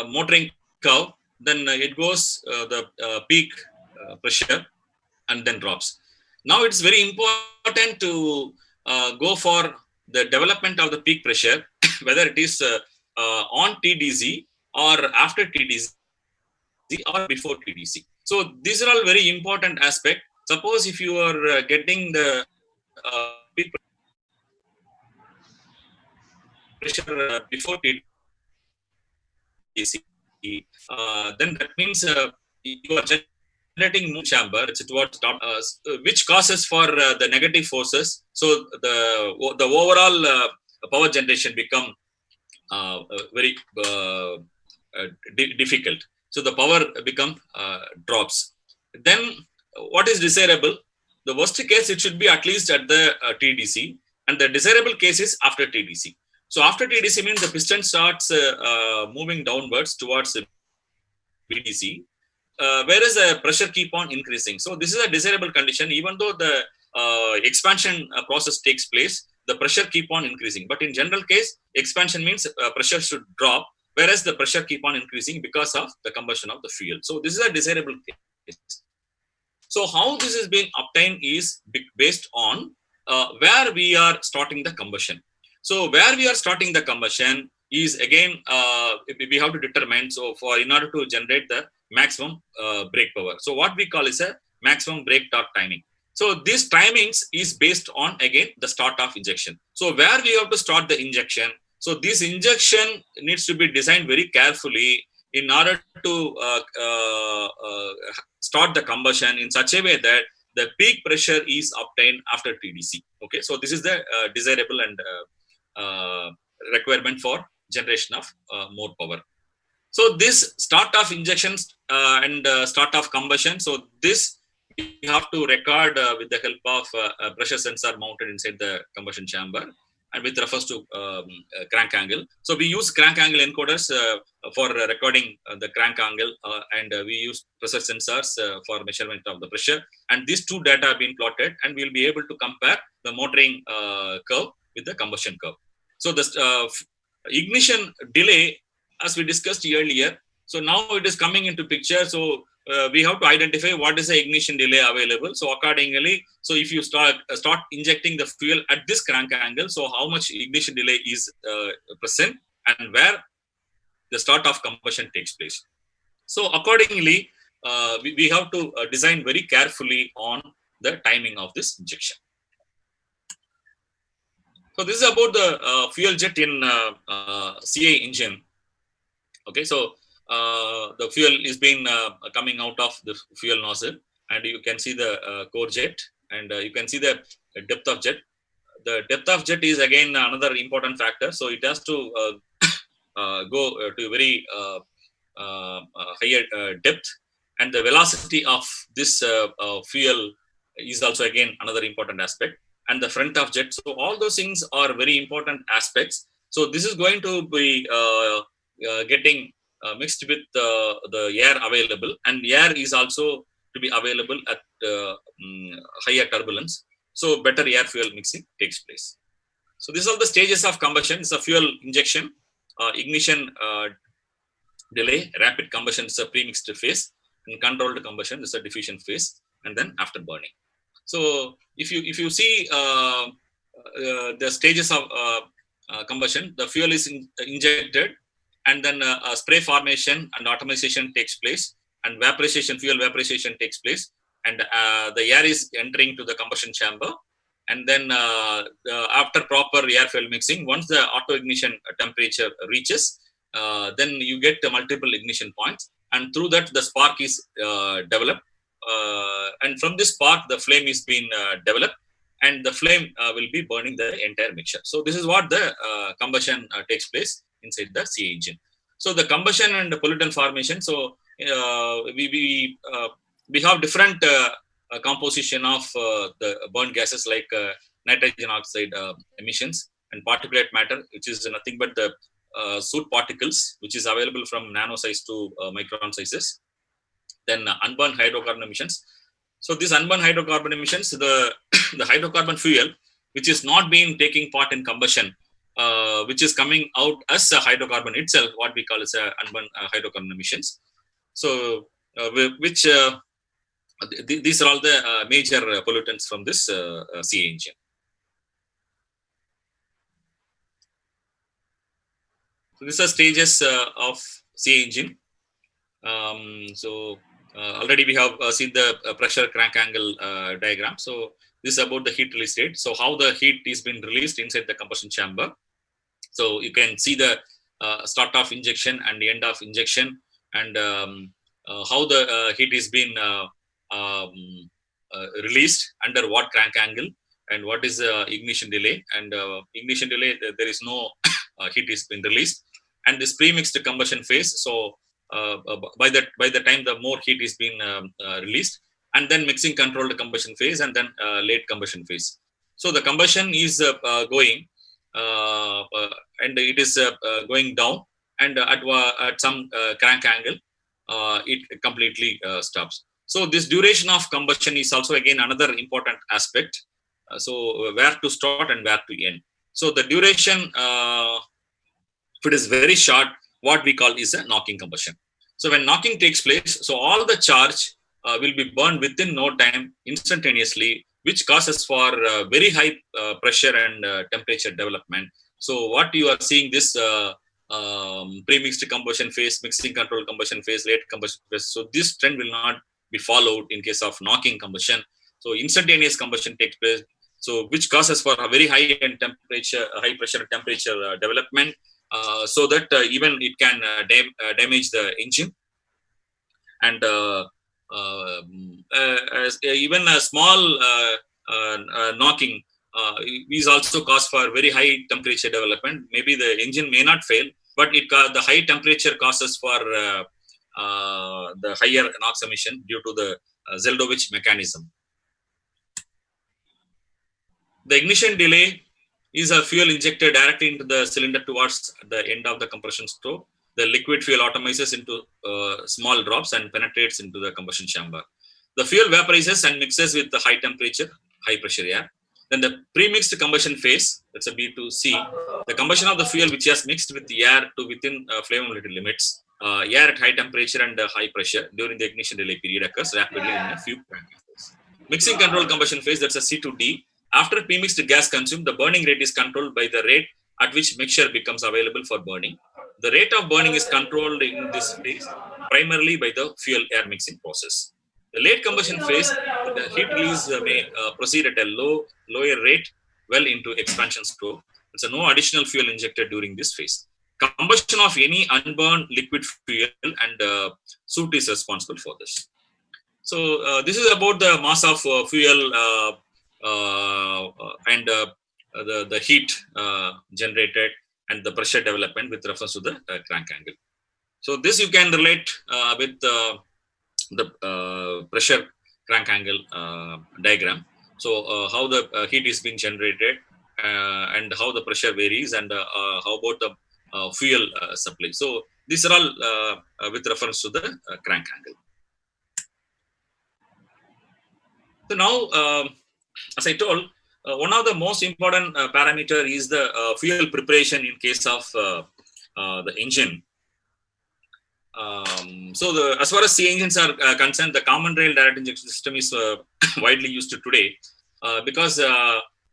[SPEAKER 3] motoring curve, then it goes the peak pressure and then drops. Now it's very important to go for the development of the peak pressure, whether it is on TDC or after TDC or before TDC. So these are all very important aspects. Suppose if you are getting the peak pressure before TDC, then that means you are generating more chamber, it's towards top, which causes for the negative forces. So the overall power generation become very difficult. So the power become drops. Then what is desirable? The worst case, it should be at least at the TDC, and the desirable case is after TDC. So after TDC means the piston starts moving downwards towards the BDC, whereas the pressure keep on increasing. So this is a desirable condition. Even though the expansion process takes place, the pressure keep on increasing. But in general case, expansion means pressure should drop, whereas the pressure keep on increasing because of the combustion of the fuel. So this is a desirable case. So how this is being obtained is based on where we are starting the combustion. So where we are starting the combustion is again we have to determine. So in order to generate the maximum brake power. So what we call is a maximum brake torque timing. So this timings is based on again the start of injection. So where we have to start the injection. So this injection needs to be designed very carefully in order to start the combustion in such a way that the peak pressure is obtained after TDC. Okay, so this is the desirable and requirement for generation of more power. So this start of injections and start of combustion. So this we have to record with the help of a pressure sensor mounted inside the combustion chamber, and with refers to crank angle. So we use crank angle encoders for recording the crank angle, and we use pressure sensors for measurement of the pressure. And these two data have been plotted, and we'll be able to compare the motoring curve with the combustion curve. So the ignition delay, as we discussed earlier, so now it is coming into picture. So we have to identify what is the ignition delay available. So accordingly, so if you start injecting the fuel at this crank angle, so how much ignition delay is present and where the start of combustion takes place. So accordingly, we have to design very carefully on the timing of this injection. So this is about the fuel jet in CA engine. Okay, so the fuel is being coming out of the fuel nozzle, and you can see the core jet, and you can see the depth of jet. The depth of jet is again another important factor. So it has to go to a very higher depth, and the velocity of this fuel is also again another important aspect, and the front of jet. So all those things are very important aspects. So this is going to be getting mixed with the air available, and air is also to be available at higher turbulence. So better air fuel mixing takes place. So these are the stages of combustion. It's a fuel injection, ignition delay, rapid combustion is a pre-mixed phase, and controlled combustion is a diffusion phase, and then after burning. So if you see the stages of combustion, the fuel is injected, and then spray formation and atomization takes place, and fuel vaporization takes place, and the air is entering to the combustion chamber. And then after proper air fuel mixing, once the auto ignition temperature reaches, then you get multiple ignition points, and through that the spark is developed, and from this spark the flame is being developed, and the flame will be burning the entire mixture. So this is what the combustion takes place inside the CA engine. So the combustion and the pollutant formation. So we have different composition of the burn gases, like nitrogen oxide emissions and particulate matter, which is nothing but the soot particles, which is available from nano size to micron sizes. Then unburned hydrocarbon emissions. So these unburned hydrocarbon emissions, the hydrocarbon fuel, which is not being taking part in combustion, which is coming out as a hydrocarbon itself, what we call as a unburned hydrocarbon emissions. So these are all the major pollutants from this CA engine. So these are stages of CA engine. Already we have seen the pressure crank angle diagram. So this is about the heat release rate. So how the heat is being released inside the combustion chamber. So you can see the start of injection and the end of injection, and how the heat is being released under what crank angle, and what is the ignition delay. And ignition delay, there is no heat is being released, and this pre-mixed combustion phase. So by the time the more heat is being released, and then mixing controlled combustion phase, and then late combustion phase. So the combustion is going, and it is going down, and at some crank angle, it completely stops. So this duration of combustion is also again another important aspect. So where to start and where to end. So the duration, if it is very short, what we call is a knocking combustion. So when knocking takes place, so all the charge will be burned within no time, instantaneously, which causes for very high pressure and temperature development. So what you are seeing, this pre-mixed combustion phase, mixing control combustion phase, late combustion phase. So this trend will not be followed in case of knocking combustion. So instantaneous combustion takes place, so which causes for a very high pressure temperature development, so that even it can damage the engine, and even a small knocking is also cause for very high temperature development. Maybe the engine may not fail, but the high temperature causes for the higher NOx emission due to the Zeldovich mechanism. The ignition delay is a fuel injected directly into the cylinder towards the end of the compression stroke. The liquid fuel atomizes into small drops and penetrates into the combustion chamber. The fuel vaporizes and mixes with the high temperature, high pressure air. Then the pre-mixed combustion phase, that's a B2C, the combustion of the fuel which has mixed with the air to within flammability limits. Air at high temperature and high pressure during the ignition delay period occurs rapidly in a few crankings. Mixing control combustion phase, that's a C2D. After pre-mixed gas consumed, the burning rate is controlled by the rate at which mixture becomes available for burning. The rate of burning is controlled in this phase primarily by the fuel air mixing process. The late combustion phase, the heat release may proceed at a lower rate, well into expansion stroke. So no additional fuel injected during this phase. Combustion of any unburned liquid fuel and soot is responsible for this. So this is about the mass of fuel and the heat generated and the pressure development with reference to the crank angle. So this you can relate with the pressure crank angle diagram. So how the heat is being generated and how the pressure varies, and how about the fuel supply. So these are all with reference to the crank angle. So now, as I told, one of the most important parameter is the fuel preparation in case of the engine. So as far as C engines are concerned, the common rail direct injection system is widely used today because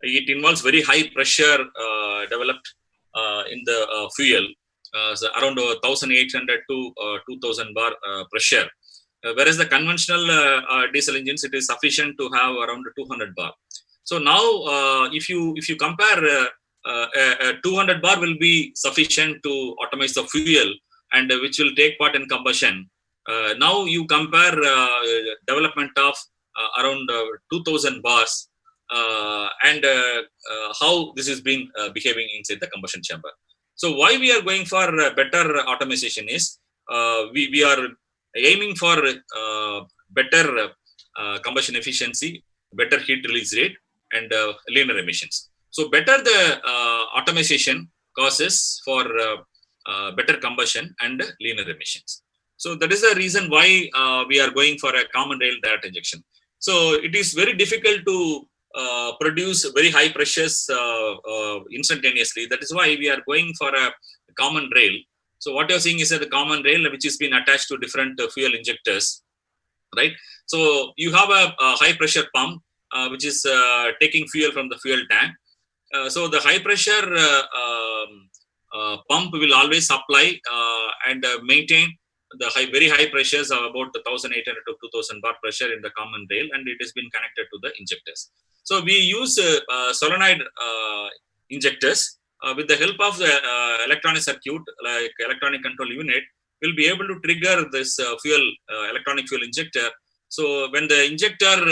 [SPEAKER 3] it involves very high pressure developed in the fuel, so around 1,800 to 2,000 bar pressure. Whereas the conventional diesel engines, it is sufficient to have around 200 bar. So now, if you compare 200 bar will be sufficient to optimize the fuel and which will take part in combustion. Now you compare development of around 2,000 bars and how this is being behaving inside the combustion chamber. So why we are going for better automation is we are aiming for better combustion efficiency, better heat release rate, and linear emissions. So better the automation causes for better combustion and linear emissions. So that is the reason why we are going for a common rail direct injection. So it is very difficult to produce very high pressures instantaneously. That is why we are going for a common rail. So what you're seeing is the common rail which is been attached to different fuel injectors, right? So you have a high pressure pump which is taking fuel from the fuel tank. So the high pressure pump will always supply and maintain the very high pressures of about 1,800 to 2,000 bar pressure in the common rail, and it has been connected to the injectors. So we use solenoid injectors with the help of the electronic circuit, like electronic control unit, will be able to trigger this electronic fuel injector. So when the injector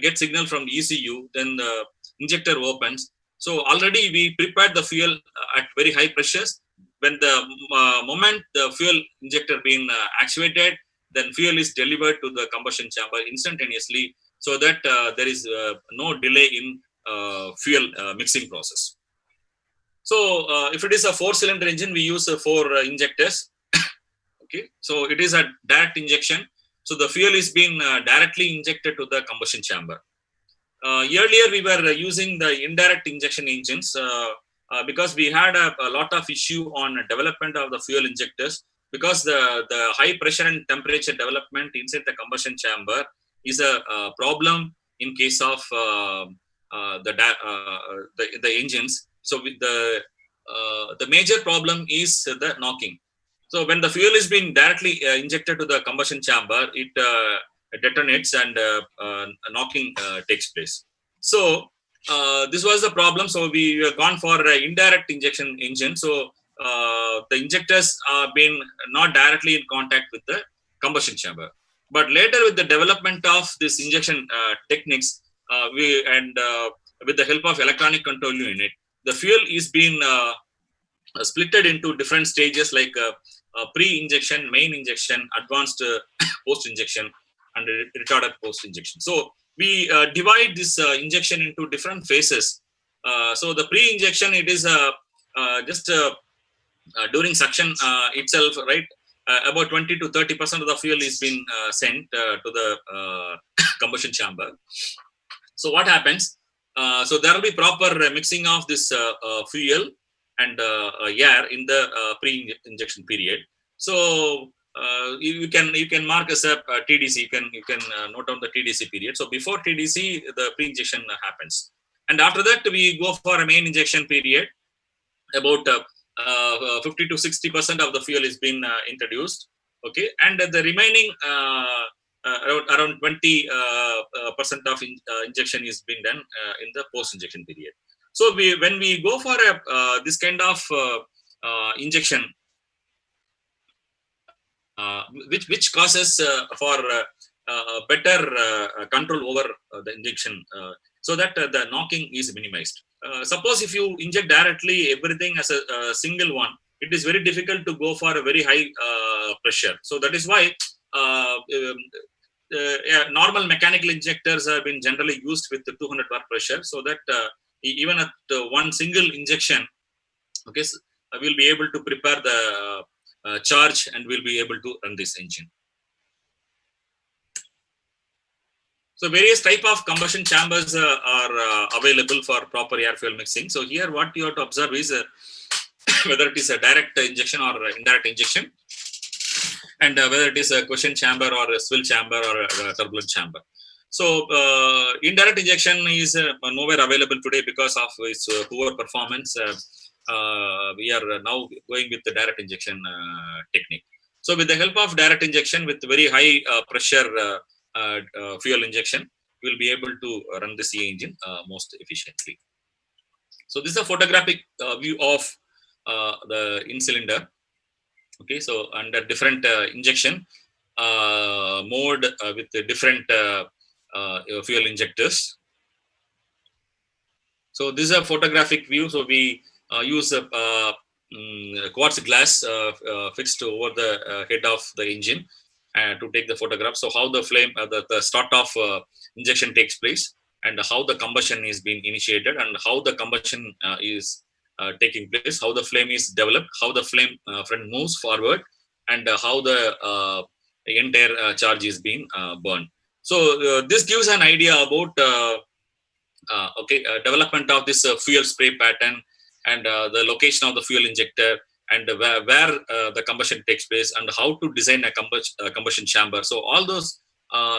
[SPEAKER 3] gets signal from ECU, then the injector opens. So already we prepared the fuel at very high pressures. When the moment the fuel injector being actuated, then fuel is delivered to the combustion chamber instantaneously, so that there is no delay in fuel mixing process. So if it is a 4-cylinder engine, we use 4 injectors. Okay, so it is a direct injection. So the fuel is being directly injected to the combustion chamber. Earlier we were using the indirect injection engines because we had a lot of issue on development of the fuel injectors, because the high pressure and temperature development inside the combustion chamber is a problem in case of the engines. So with the major problem is the knocking. So when the fuel is being directly injected to the combustion chamber, it detonates and knocking takes place. So this was the problem. So we have gone for indirect injection engine. So the injectors are being not directly in contact with the combustion chamber. But later, with the development of this injection techniques, with the help of electronic control unit, the fuel is being splitted into different stages, like pre-injection, main injection, advanced post-injection, and retarded post-injection. So we divide this injection into different phases. So the pre-injection, it is just during suction itself, right? About 20 to 30% of the fuel is being sent to the combustion chamber. So what happens? So there will be proper mixing of this fuel and air in the pre-injection period. So you can mark as a TDC. You can note down the TDC period. So before TDC, the pre-injection happens, and after that we go for a main injection period. About 50 to 60% of the fuel is being introduced. Okay, and the remaining around 20% of injection is being done in the post-injection period. So when we go for this kind of injection, which causes for better control over the injection, so that the knocking is minimized. Suppose if you inject directly everything as a single one, it is very difficult to go for a very high pressure. So that is why normal mechanical injectors have been generally used with the 200 bar pressure, so that even at one single injection, okay, so we'll be able to prepare the charge and we'll be able to run this engine. So various type of combustion chambers are available for proper air fuel mixing. So here what you have to observe is whether it is a direct injection or indirect injection, and whether it is a question chamber or a swill chamber or a turbulent chamber. So indirect injection is nowhere available today because of its poor performance. We are now going with the direct injection technique. So with the help of direct injection with very high pressure fuel injection, we will be able to run the CA engine most efficiently. So this is a photographic view of the in-cylinder. Okay, so under different injection mode with the different fuel injectors. So this is a photographic view. So we use a quartz glass fixed over the head of the engine to take the photograph. So how the flame, the start of injection takes place, and how the combustion is being initiated, and how the combustion is taking place, how the flame is developed, how the flame front moves forward, and how the entire charge is being burned. So this gives an idea about development of this fuel spray pattern, and the location of the fuel injector, and where the combustion takes place, and how to design a combustion chamber. So all those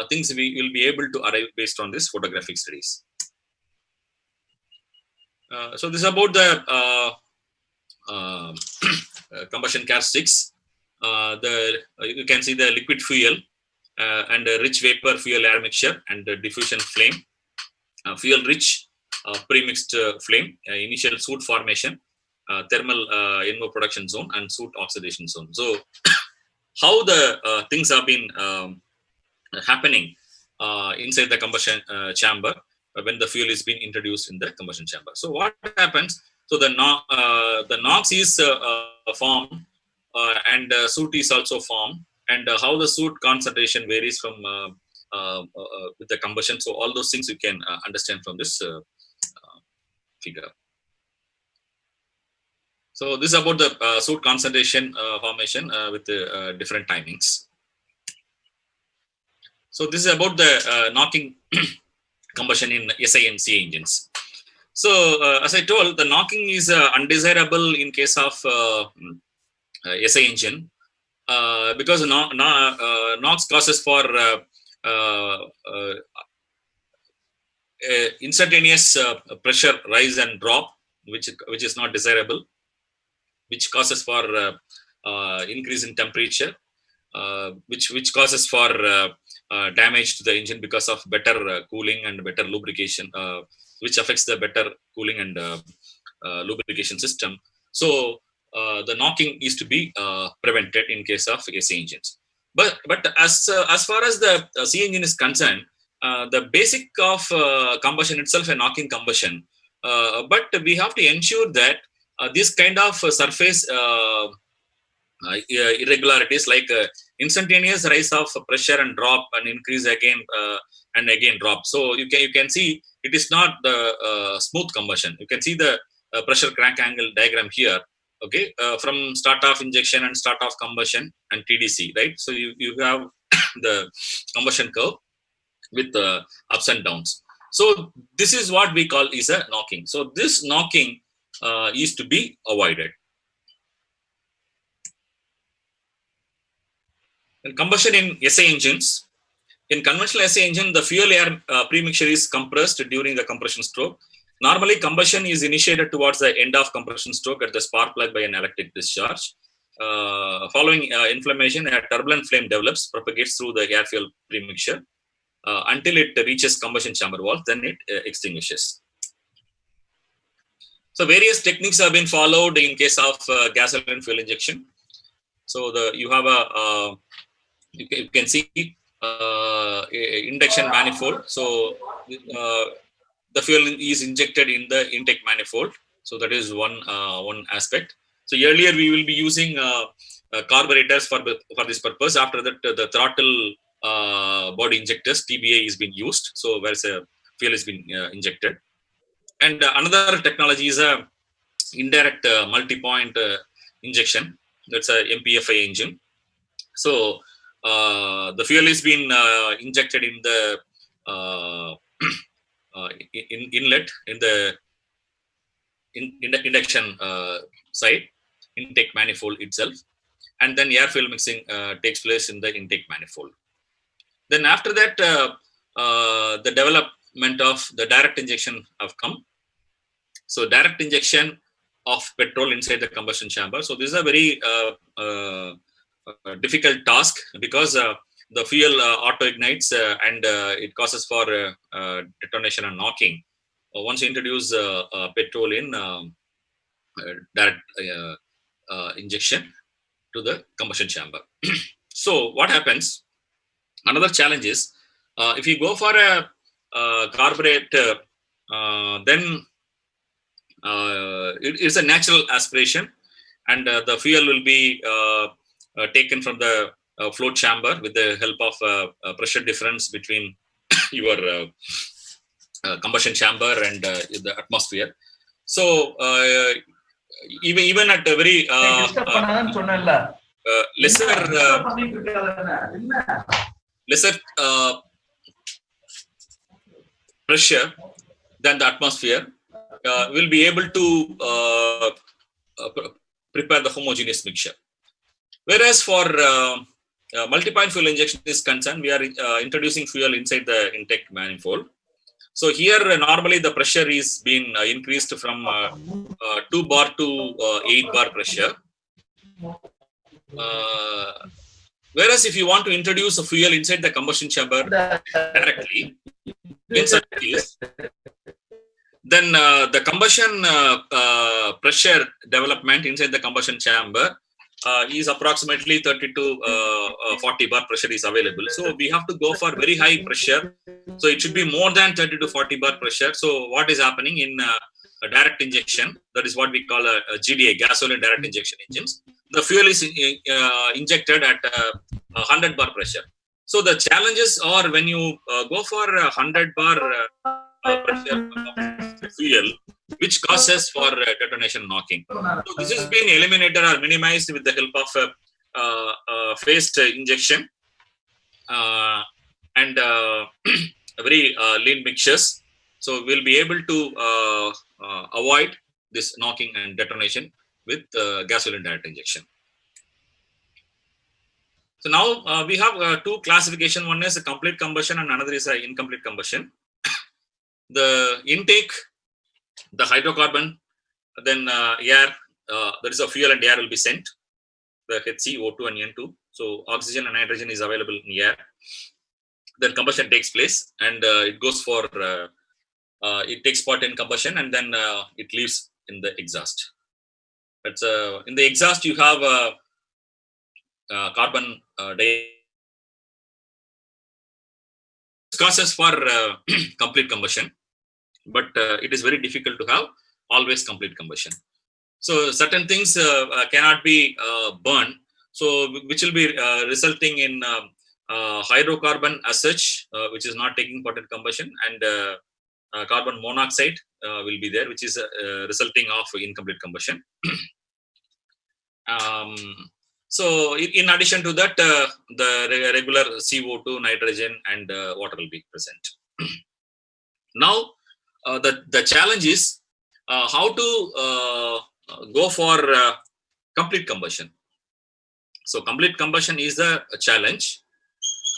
[SPEAKER 3] things we will be able to arrive based on this photographic studies. So this is about the combustion characteristics. You can see the liquid fuel and rich vapor fuel air mixture, and diffusion flame, fuel rich pre-mixed flame, initial soot formation, thermal NO production zone, and soot oxidation zone. So how the things have been happening inside the combustion chamber when the fuel is being introduced in the combustion chamber. So what happens? So the NOx is formed, and soot is also formed, and how the soot concentration varies from with the combustion. So all those things you can understand from this figure. So this is about the soot concentration formation with different timings. So this is about the knocking combustion in SI and CA engines. So as I told, the knocking is undesirable in case of SI engine because NOx causes for instantaneous pressure rise and drop, which is not desirable, which causes for increase in temperature, which causes for damage to the engine because of better cooling and better lubrication, which affects the better cooling and lubrication system. So the knocking is to be prevented in case of AC engines. But as far as the C engine is concerned, the basic of combustion itself a knocking combustion, but we have to ensure that this kind of surface irregularities like instantaneous rise of pressure and drop and increase again and again drop. So you can see it is not the smooth combustion. You can see the pressure crank angle diagram here. Okay, from start of injection and start of combustion and TDC, right? So you have the combustion curve with ups and downs. So this is what we call is a knocking. So this knocking is to be avoided. In combustion in SI engines, in conventional SI engine, the fuel air premixture is compressed during the compression stroke. Normally, combustion is initiated towards the end of compression stroke at the spark plug by an electric discharge. Following inflammation, a turbulent flame develops, propagates through the air fuel premixture until it reaches combustion chamber walls, then it extinguishes. So various techniques have been followed in case of gasoline fuel injection. So you have you can see induction manifold. So the fuel is injected in the intake manifold. So that is one aspect. So earlier we will be using carburetors for this purpose. After that, the throttle body injectors (TBA) is being used. So where fuel is being injected. And another technology is a indirect multi-point injection. That's a MPFI engine. So the fuel is being injected in the inlet in the induction side, intake manifold itself, and then air fuel mixing takes place in the intake manifold. Then after that, the development of the direct injection have come. So direct injection of petrol inside the combustion chamber. So this is a very difficult task because the fuel auto ignites and it causes for detonation and knocking. Once you introduce petrol in direct injection to the combustion chamber. So what happens? Another challenge is if you go for a carburetor, then it's a natural aspiration, and the fuel will be taken from the float chamber with the help of pressure difference between your combustion chamber and the atmosphere. So even at a very lesser pressure than the atmosphere, will be able to prepare the homogeneous mixture. Whereas for multi-point fuel injection is concerned, we are introducing fuel inside the intake manifold. So here normally the pressure is being increased from 2 bar to 8 bar pressure. Whereas if you want to introduce a fuel inside the combustion chamber directly, in such case, then the combustion pressure development inside the combustion chamber is approximately 30 to 40 bar pressure is available. So we have to go for very high pressure. So it should be more than 30 to 40 bar pressure. So what is happening in a direct injection, that is what we call a GDI, gasoline direct injection engines. The fuel is injected at 100 bar pressure. So the challenges are when you go for 100 bar pressure fuel, which causes for detonation knocking. So this has been eliminated or minimized with the help of phased injection and very lean mixtures. So we'll be able to avoid this knocking and detonation with gasoline direct injection. So now we have two classification. One is a complete combustion and another is a incomplete combustion. The intake, the hydrocarbon, then air, there is a fuel and air will be sent, the HC, O2 and N2. So oxygen and nitrogen is available in air. Then combustion takes place and it goes for, it takes part in combustion and then it leaves in the exhaust. That's in the exhaust you have carbon dioxide. Causes for complete combustion, but it is very difficult to have always complete combustion. So certain things cannot be burned, so which will be resulting in hydrocarbon as such, which is not taking part in combustion, and carbon monoxide will be there, which is resulting of incomplete combustion. So in addition to that, the regular CO2, nitrogen, and water will be present. Now, the challenge is how to go for complete combustion. So complete combustion is a challenge.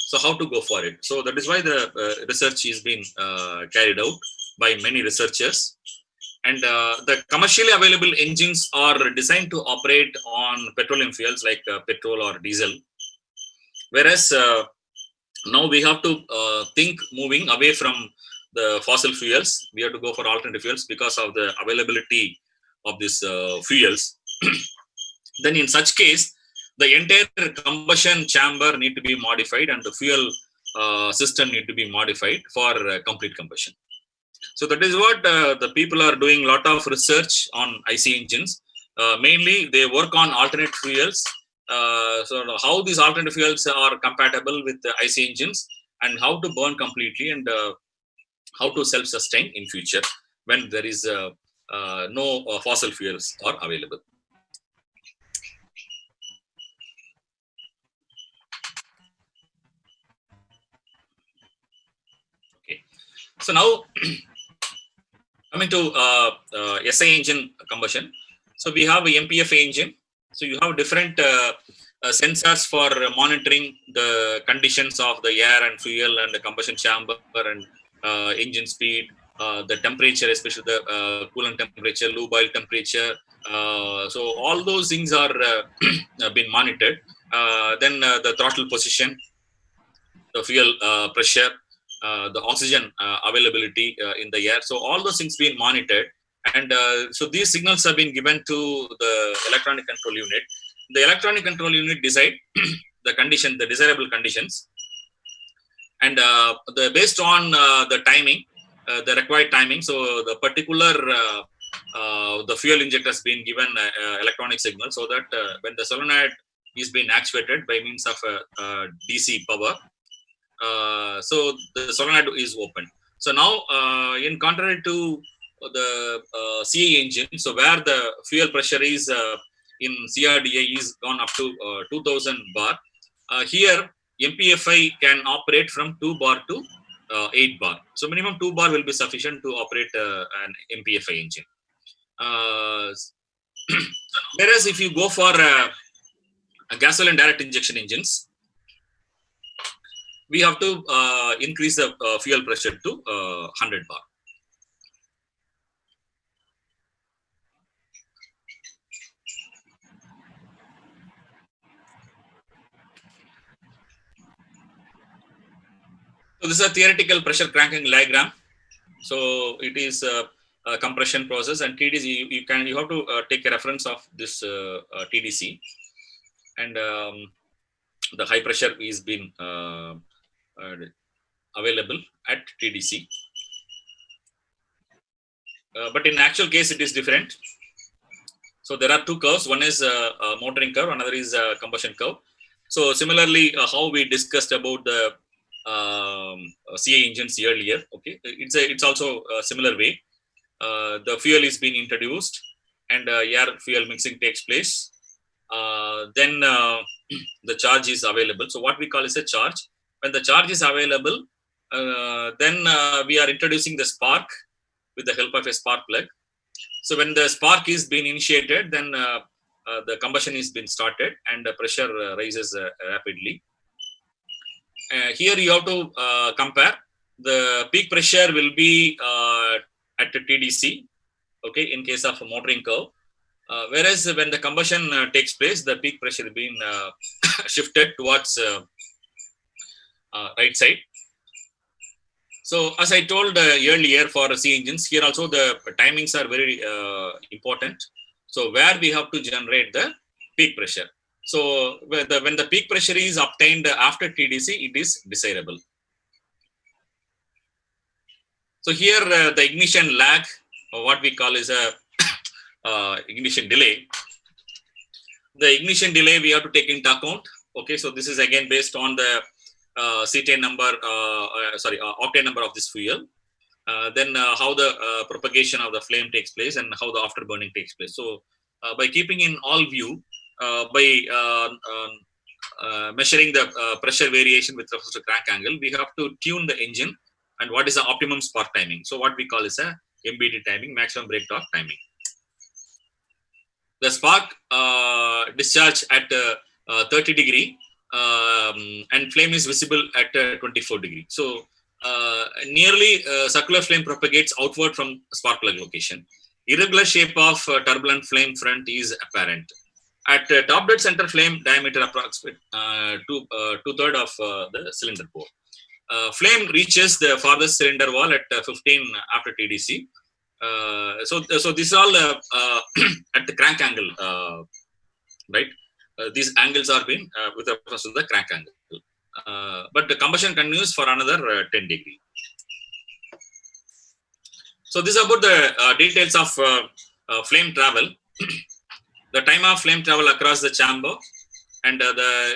[SPEAKER 3] So how to go for it? So that is why the research is being carried out by many researchers. And the commercially available engines are designed to operate on petroleum fuels like petrol or diesel. Whereas now we have to think moving away from the fossil fuels. We have to go for alternative fuels because of the availability of these fuels, then in such case, the entire combustion chamber need to be modified and the fuel system need to be modified for complete combustion. So that is what the people are doing a lot of research on IC engines. Mainly, they work on alternate fuels. So how these alternate fuels are compatible with the IC engines and how to burn completely and how to self-sustain in future when there is no fossil fuels are available. Okay. So now coming to SI engine combustion. So we have a MPF engine. So you have different sensors for monitoring the conditions of the air and fuel and the combustion chamber and engine speed, the temperature, especially the coolant temperature, lube oil temperature. So all those things are been monitored. Then the throttle position, the fuel pressure, the oxygen availability in the air. So all those things being monitored. And so these signals have been given to the electronic control unit. The electronic control unit decide the condition, the desirable conditions, and based on the timing, the required timing. So the particular the fuel injector has been given electronic signal, so that when the solenoid is being actuated by means of DC power, so the solenoid is open. So now, in contrary to the CA engine, so where the fuel pressure is in CRDA is gone up to 2000 bar, here MPFI can operate from 2 bar to 8 bar. So minimum 2 bar will be sufficient to operate an MPFI engine. Whereas if you go for a gasoline direct injection engines, we have to increase the fuel pressure to 100 bar. So this is a theoretical pressure cranking diagram. So it is a compression process, and TDC you have to take a reference of this TDC, and the high pressure is been available at TDC. But in actual case, it is different. So there are two curves. One is a motoring curve, another is a combustion curve. So similarly, how we discussed about the CA engines earlier, okay, it's also a similar way. The fuel is being introduced, and air fuel mixing takes place. Then the charge is available. So what we call is a charge. When the charge is available, then we are introducing the spark with the help of a spark plug. So when the spark is being initiated, then the combustion is being started and the pressure rises rapidly. Here you have to compare. The peak pressure will be at the TDC, okay, in case of a motoring curve. Whereas when the combustion takes place, the peak pressure is being shifted towards right side. So as I told earlier for C engines, here also the timings are very important. So where we have to generate the peak pressure. So when the peak pressure is obtained after TDC, it is desirable. So here the ignition lag, or what we call is a ignition delay. The ignition delay we have to take into account. Okay, so this is again based on the octane number of this fuel. Then how the propagation of the flame takes place and how the afterburning takes place. So by keeping in all view, by measuring the pressure variation with reference to crank angle, we have to tune the engine and what is the optimum spark timing. So what we call is a MBT timing, maximum brake torque timing. The spark discharge at 30 degree and flame is visible at 24 degree. So nearly circular flame propagates outward from spark plug location. Irregular shape of turbulent flame front is apparent. At top dead center, flame diameter approximate two-thirds of the cylinder bore. Flame reaches the farthest cylinder wall at 15 after TDC. So this is all at the crank angle, right? These angles are being with reference to the crank angle. But the combustion continues for another 10 degree. So this is about the details of flame travel. The time of flame travel across the chamber, and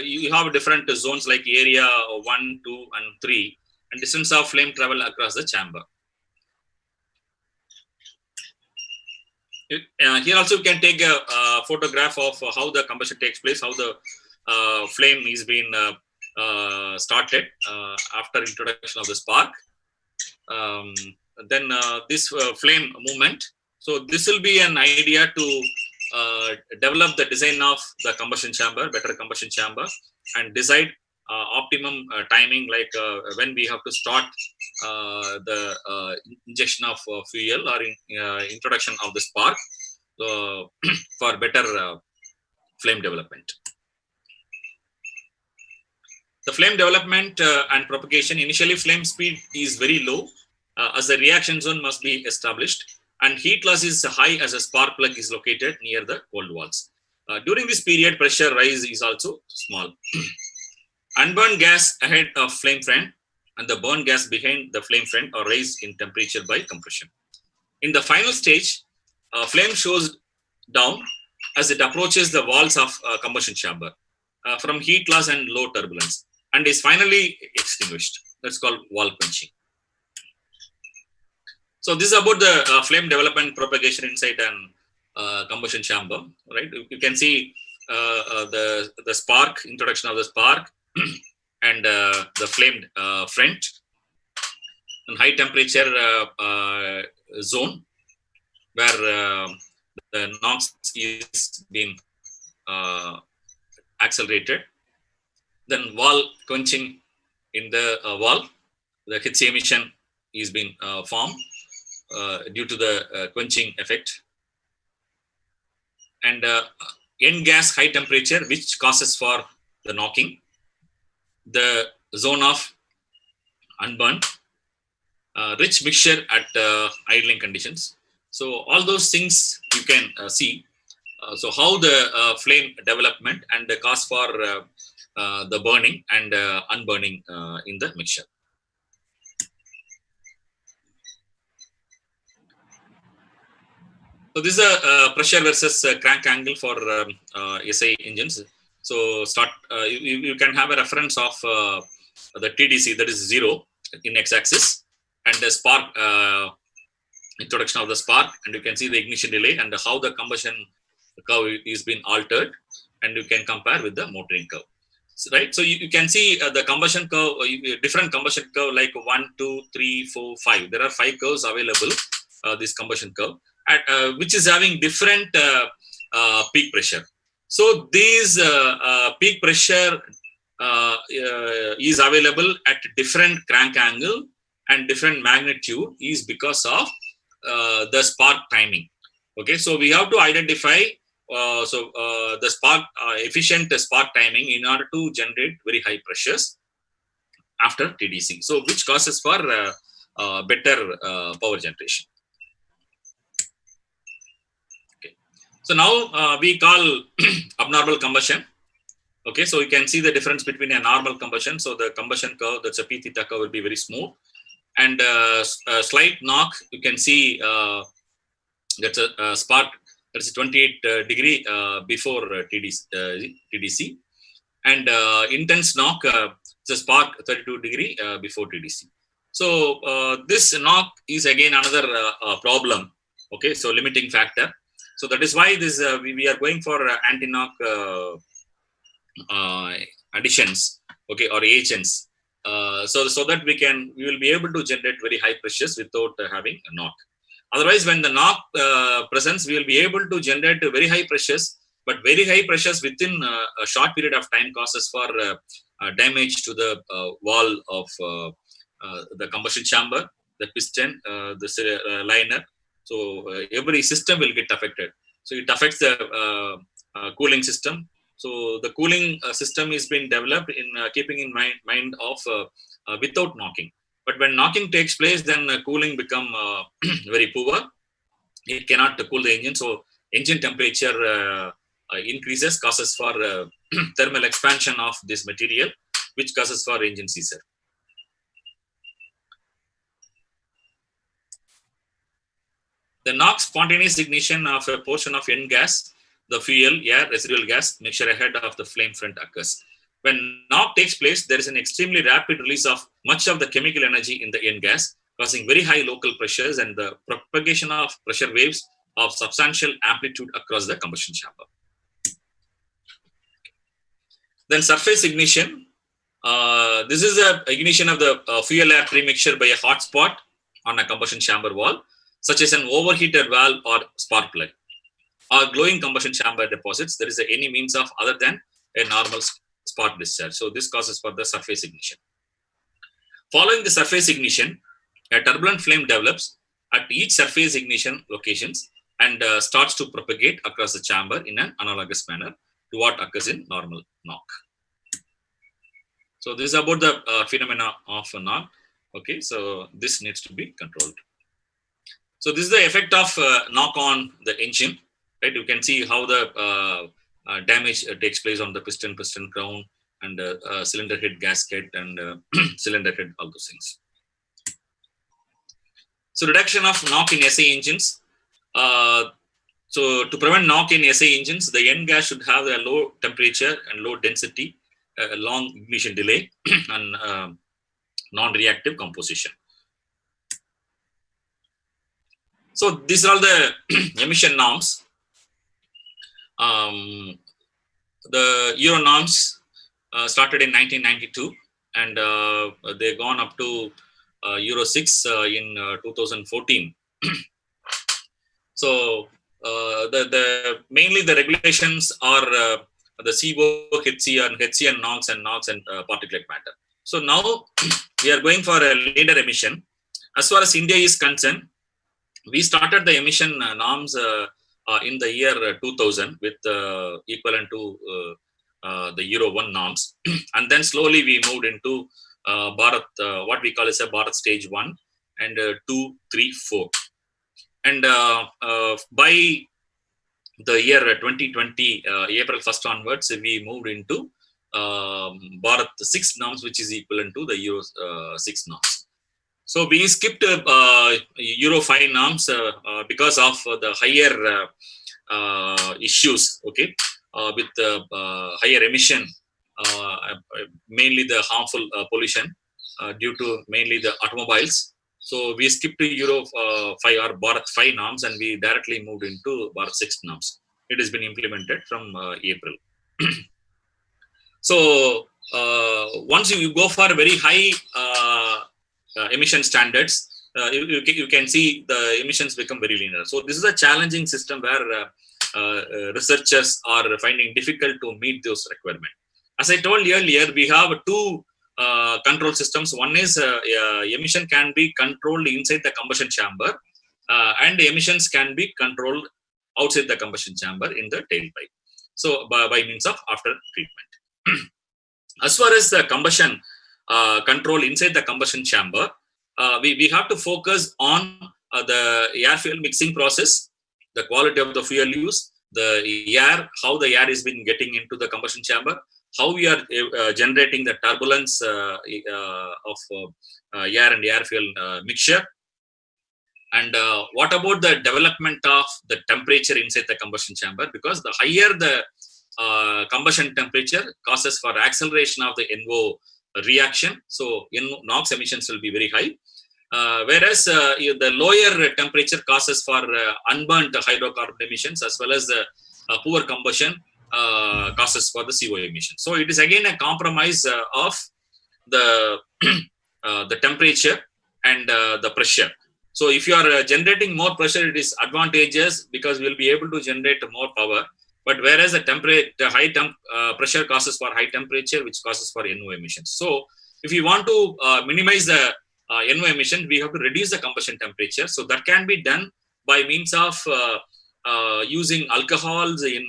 [SPEAKER 3] you have different zones like area 1, 2, and 3, and distance of flame travel across the chamber. Here also we can take a photograph of how the combustion takes place, how the flame is being started after introduction of the spark. Then this flame movement. So this will be an idea to develop the design of the combustion chamber, better combustion chamber, and decide optimum timing, like when we have to start the injection of fuel or introduction of the spark for better flame development. The flame development and propagation. Initially, flame speed is very low as the reaction zone must be established, and heat loss is high as a spark plug is located near the cold walls. During this period, pressure rise is also small. Unburned gas ahead of flame front and the burned gas behind the flame front are raised in temperature by compression. In the final stage, flame shows down as it approaches the walls of combustion chamber from heat loss and low turbulence, and is finally extinguished. That's called wall quenching. So this is about the flame development propagation inside an combustion chamber, right? You can see the spark, introduction of the spark, and the flame front, and high temperature zone where the NOx is being accelerated. Then wall quenching in the wall, the HC emission is being formed due to the quenching effect, and end gas high temperature, which causes for the knocking, the zone of unburned, rich mixture at idling conditions. So all those things you can see. So how the flame development and the cause for the burning and unburning in the mixture. So this is a pressure versus crank angle for SI engines. So you can have a reference of the TDC, that is 0 in x-axis, and the spark, introduction of the spark, and you can see the ignition delay and how the combustion curve is being altered, and you can compare with the motoring curve. Right, so you can see the combustion curve, different combustion curve like 1, 2, 3, 4, 5. There are 5 curves available. This combustion curve, which is having different peak pressure. So these peak pressure is available at different crank angle and different magnitude is because of the spark timing. Okay, so we have to identify the spark efficient spark timing in order to generate very high pressures after TDC. So which causes for better power generation. Okay, so now we call abnormal combustion. Okay, so you can see the difference between a normal combustion. So the combustion curve, that's a P theta curve, will be very smooth, and a slight knock. You can see that's a spark. That's 28 degree before TDC, and intense knock, it's a spark 32 degree before TDC. So this knock is again another problem. Okay, so limiting factor. So that is why this we are going for anti-knock additions, okay, or agents. So that we will be able to generate very high pressures without having a knock. Otherwise, when the knock presents, we will be able to generate very high pressures, but very high pressures within a short period of time causes for damage to the wall of the combustion chamber, the piston, the liner. So every system will get affected. So it affects the cooling system. So the cooling system is being developed in keeping in mind of without knocking. But when knocking takes place, then cooling become very poor, it cannot cool the engine. So engine temperature increases, causes for thermal expansion of this material, which causes for engine seizure. The knock spontaneous ignition of a portion of N gas, the fuel, air, residual gas mixture ahead of the flame front occurs. When knock takes place, there is an extremely rapid release of much of the chemical energy in the N gas, causing very high local pressures and the propagation of pressure waves of substantial amplitude across the combustion chamber. Then surface ignition. This is the ignition of the fuel air premixture by a hot spot on a combustion chamber wall, such as an overheated valve or spark plug, or glowing combustion chamber deposits. There is any means of other than a normal spark discharge. So this causes for the surface ignition. Following the surface ignition, a turbulent flame develops at each surface ignition locations and starts to propagate across the chamber in an analogous manner to what occurs in normal knock. So this is about the phenomena of a knock. Okay, so this needs to be controlled. So this is the effect of knock on the engine. Right, you can see how the damage takes place on the piston crown, and cylinder head gasket, and cylinder head, all those things. So reduction of knock in SA engines. So to prevent knock in SA engines, the N gas should have a low temperature and low density, a long ignition delay, and non-reactive composition. So these are all the emission norms. The Euro norms started in 1992, and they've gone up to Euro 6 in 2014. So mainly the regulations are the CO, HC, and HCN NOx and particulate matter. So now we are going for a leader emission. As far as India is concerned, we started the emission norms in the year 2000 with equivalent to the Euro 1 norms, and then slowly we moved into Bharat, what we call as a Bharat stage 1 and 2, 3, 4. And by the year 2020, April 1st onwards, we moved into Bharat 6 norms, which is equivalent to the Euro 6 norms. So we skipped Euro 5 norms because of the higher issues, okay, with higher emission, mainly the harmful pollution due to mainly the automobiles. So we skipped to Euro 5 or Bharat 5 norms, and we directly moved into Bharat 6 norms. It has been implemented from April. So once you go for very high emission standards, you can see the emissions become very linear. So this is a challenging system where researchers are finding difficult to meet those requirements. As I told you earlier, we have two control systems. One is emission can be controlled inside the combustion chamber, and emissions can be controlled outside the combustion chamber in the tailpipe. So by means of after treatment. As far as the combustion control inside the combustion chamber, we have to focus on the air fuel mixing process, the quality of the fuel use, the air, how the air is been getting into the combustion chamber, how we are generating the turbulence of air and air fuel mixture, and what about the development of the temperature inside the combustion chamber, because the higher the combustion temperature causes for acceleration of the NO reaction, so NOx emissions will be very high, whereas the lower temperature causes for unburnt hydrocarbon emissions, as well as the poor combustion causes for the CO emissions. So it is again a compromise of the temperature and the pressure. So if you are generating more pressure, it is advantageous because we will be able to generate more power. But whereas the high pressure causes for high temperature, which causes for NO emissions. So if you want to minimize the NO emission, we have to reduce the combustion temperature. So that can be done by means of using alcohols in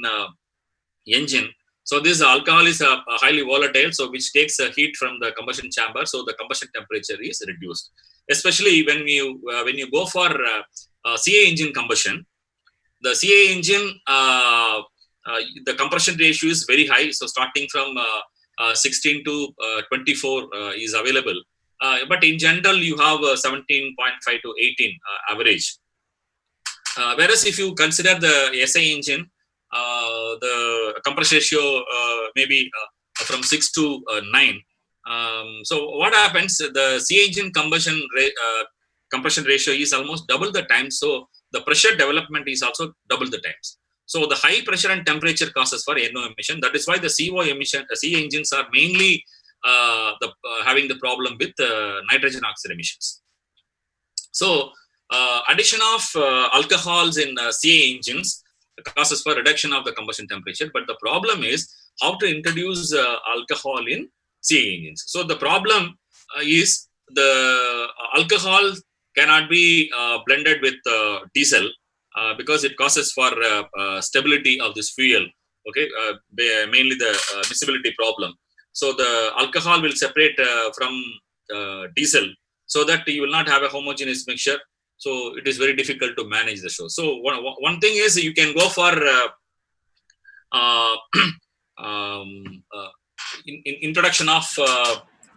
[SPEAKER 3] engine. So this alcohol is highly volatile, so which takes heat from the combustion chamber. So the combustion temperature is reduced. Especially when you go for CA engine combustion. The CA engine, the compression ratio is very high. So starting from 16 to 24 is available. But in general, you have 17.5 to 18 average. Whereas if you consider the SI engine, the compression ratio maybe from 6 to 9. So what happens? The CA engine compression ratio is almost double the time. So the pressure development is also double the times. So the high pressure and temperature causes for NO emission. That is why the CO emission, CA engines are mainly having the problem with nitrogen oxide emissions. So addition of alcohols in CA engines causes for reduction of the combustion temperature. But the problem is how to introduce alcohol in CA engines. So the problem is the alcohol cannot be blended with diesel because it causes for stability of this fuel. Okay, mainly the miscibility problem. So the alcohol will separate from diesel, so that you will not have a homogeneous mixture. So it is very difficult to manage the show. So one thing is you can go for introduction of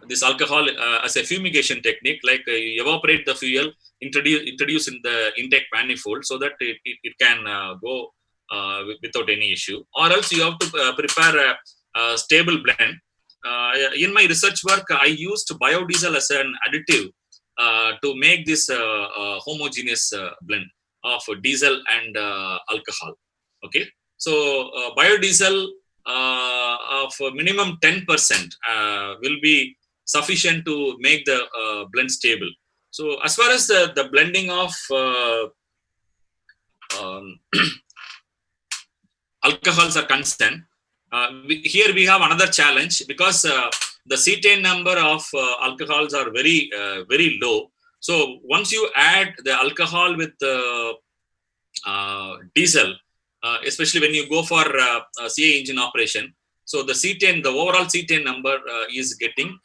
[SPEAKER 3] this alcohol as a fumigation technique, like you evaporate the fuel, introduce in the intake manifold, so that it can go without any issue. Or else you have to prepare a stable blend. In my research work, I used biodiesel as an additive to make this homogeneous blend of diesel and alcohol. Okay, so biodiesel of minimum 10% will be sufficient to make the blend stable. So as far as the blending of alcohols are concerned, here we have another challenge, because the cetane number of alcohols are very very low. So once you add the alcohol with diesel, especially when you go for CA engine operation, so the overall cetane number is getting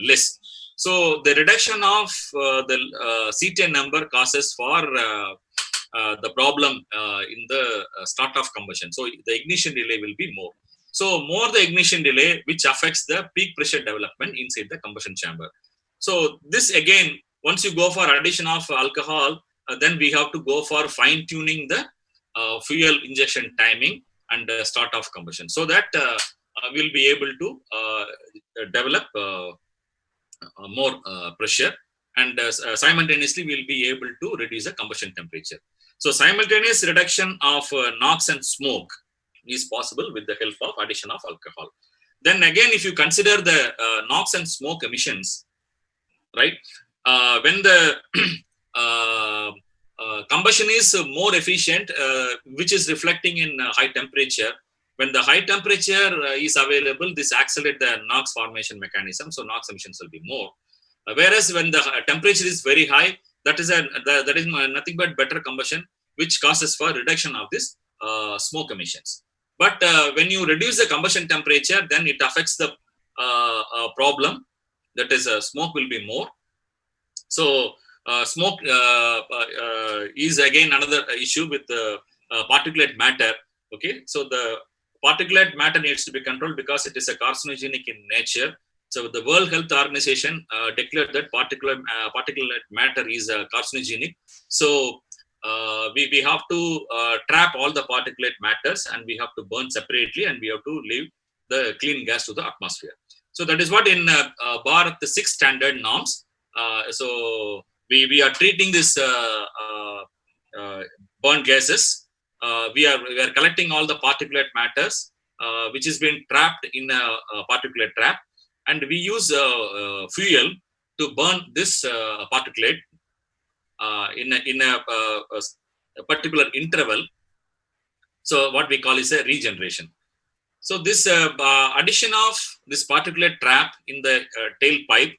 [SPEAKER 3] less. So the reduction of the cetane number causes for the problem in the start of combustion. So the ignition delay will be more. So more the ignition delay, which affects the peak pressure development inside the combustion chamber. So this again, once you go for addition of alcohol, then we have to go for fine tuning the fuel injection timing and start of combustion, so that we'll be able to develop more pressure, and simultaneously we'll be able to reduce the combustion temperature. So simultaneous reduction of NOx and smoke is possible with the help of addition of alcohol. Then again, if you consider the NOx and smoke emissions, right, when the combustion is more efficient, which is reflecting in high temperature. When the high temperature is available, this accelerates the NOx formation mechanism, so NOx emissions will be more. Whereas when the temperature is very high, that is nothing but better combustion, which causes for reduction of this smoke emissions. But when you reduce the combustion temperature, then it affects the problem, that is smoke will be more. So smoke is again another issue with particulate matter. Okay, so the particulate matter needs to be controlled because it is a carcinogenic in nature. So the World Health Organization declared that particulate matter is carcinogenic. So we have to trap all the particulate matters, and we have to burn separately, and we have to leave the clean gas to the atmosphere. So that is what in Bharat the 6 standard norms. So we are treating this burn gases. We are collecting all the particulate matters which is being trapped in a particulate trap, and we use fuel to burn this particulate in a particular interval. So what we call is a regeneration. So this addition of this particulate trap in the tailpipe,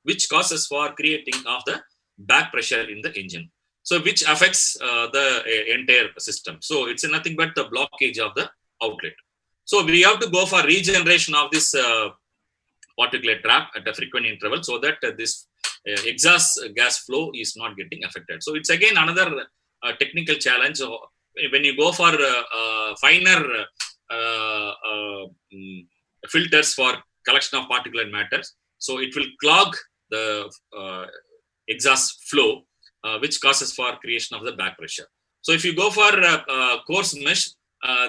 [SPEAKER 3] which causes for creating of the back pressure in the engine, so which affects the entire system. So it's nothing but the blockage of the outlet. So we have to go for regeneration of this particulate trap at a frequent interval, so that this exhaust gas flow is not getting affected. So it's again another technical challenge. So when you go for finer filters for collection of particulate matters, so it will clog the exhaust flow, which causes for creation of the back pressure. So if you go for coarse mesh,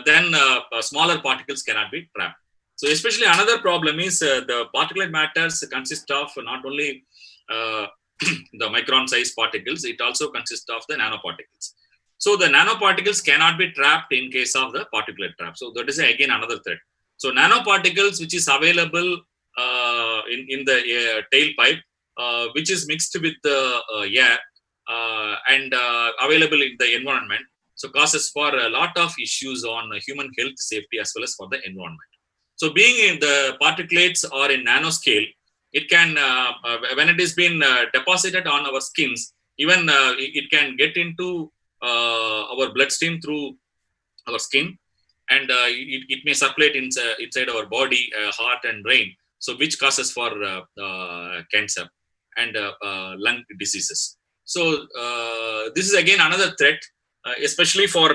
[SPEAKER 3] then smaller particles cannot be trapped. So especially another problem is the particulate matters consist of not only the micron size particles, it also consists of the nanoparticles. So the nanoparticles cannot be trapped in case of the particulate trap. So that is again another threat. So nanoparticles which is available in the tailpipe, which is mixed with the air and available in the environment, so causes for a lot of issues on human health, safety, as well as for the environment. So being in the particulates or in nanoscale, it can, when it is been deposited on our skins, even it can get into our bloodstream through our skin, and it may circulate inside our body, heart and brain, so which causes for cancer and lung diseases. So this is again another threat, especially for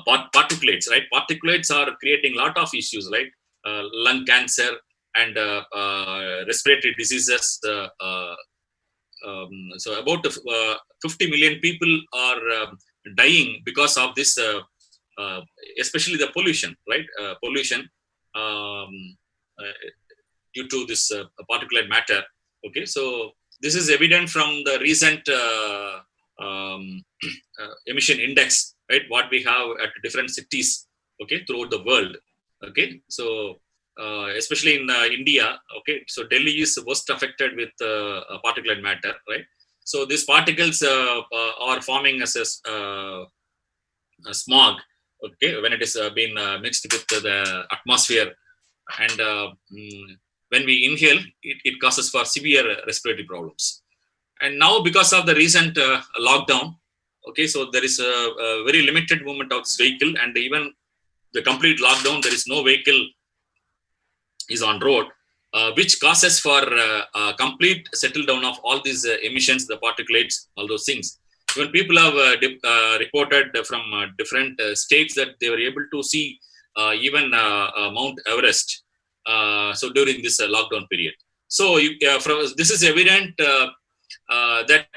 [SPEAKER 3] particulates, right? Particulates are creating a lot of issues, like lung cancer and respiratory diseases. So about 50 million people are dying because of this, especially the pollution, right? Pollution due to this particulate matter. Okay, so this is evident from the recent emission index, right? What we have at different cities, okay, throughout the world. Okay, so especially in India, okay, so Delhi is most affected with particulate matter, right? So these particles are forming as a smog, okay, when it is being mixed with the atmosphere, and when we inhale, it causes for severe respiratory problems. And now because of the recent lockdown, okay, so there is a very limited movement of this vehicle, and even the complete lockdown, there is no vehicle is on road, which causes for complete settle down of all these emissions, the particulates, all those things. When people have reported from different states that they were able to see even Mount Everest, so during this lockdown period. So this is evident that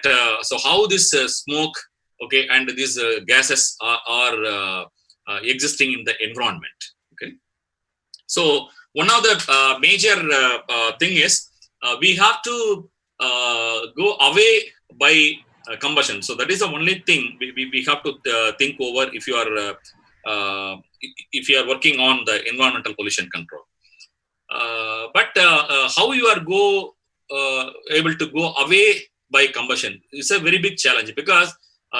[SPEAKER 3] so how this smoke, okay, and these gases are existing in the environment. Okay, so one of the major thing is we have to go away by combustion. So that is the only thing we have to think over if you are working on the environmental pollution control. But how you are able to go away by combustion is a very big challenge, because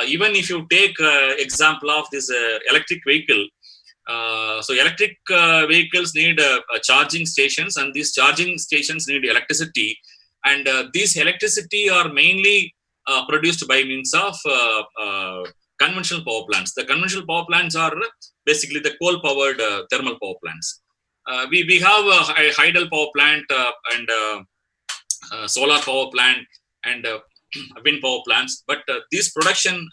[SPEAKER 3] even if you take example of this electric vehicle, so electric vehicles need charging stations, and these charging stations need electricity, and these electricity are mainly produced by means of conventional power plants. The conventional power plants are basically the coal powered thermal power plants. We have a hydel power plant and solar power plant and wind power plants, but these production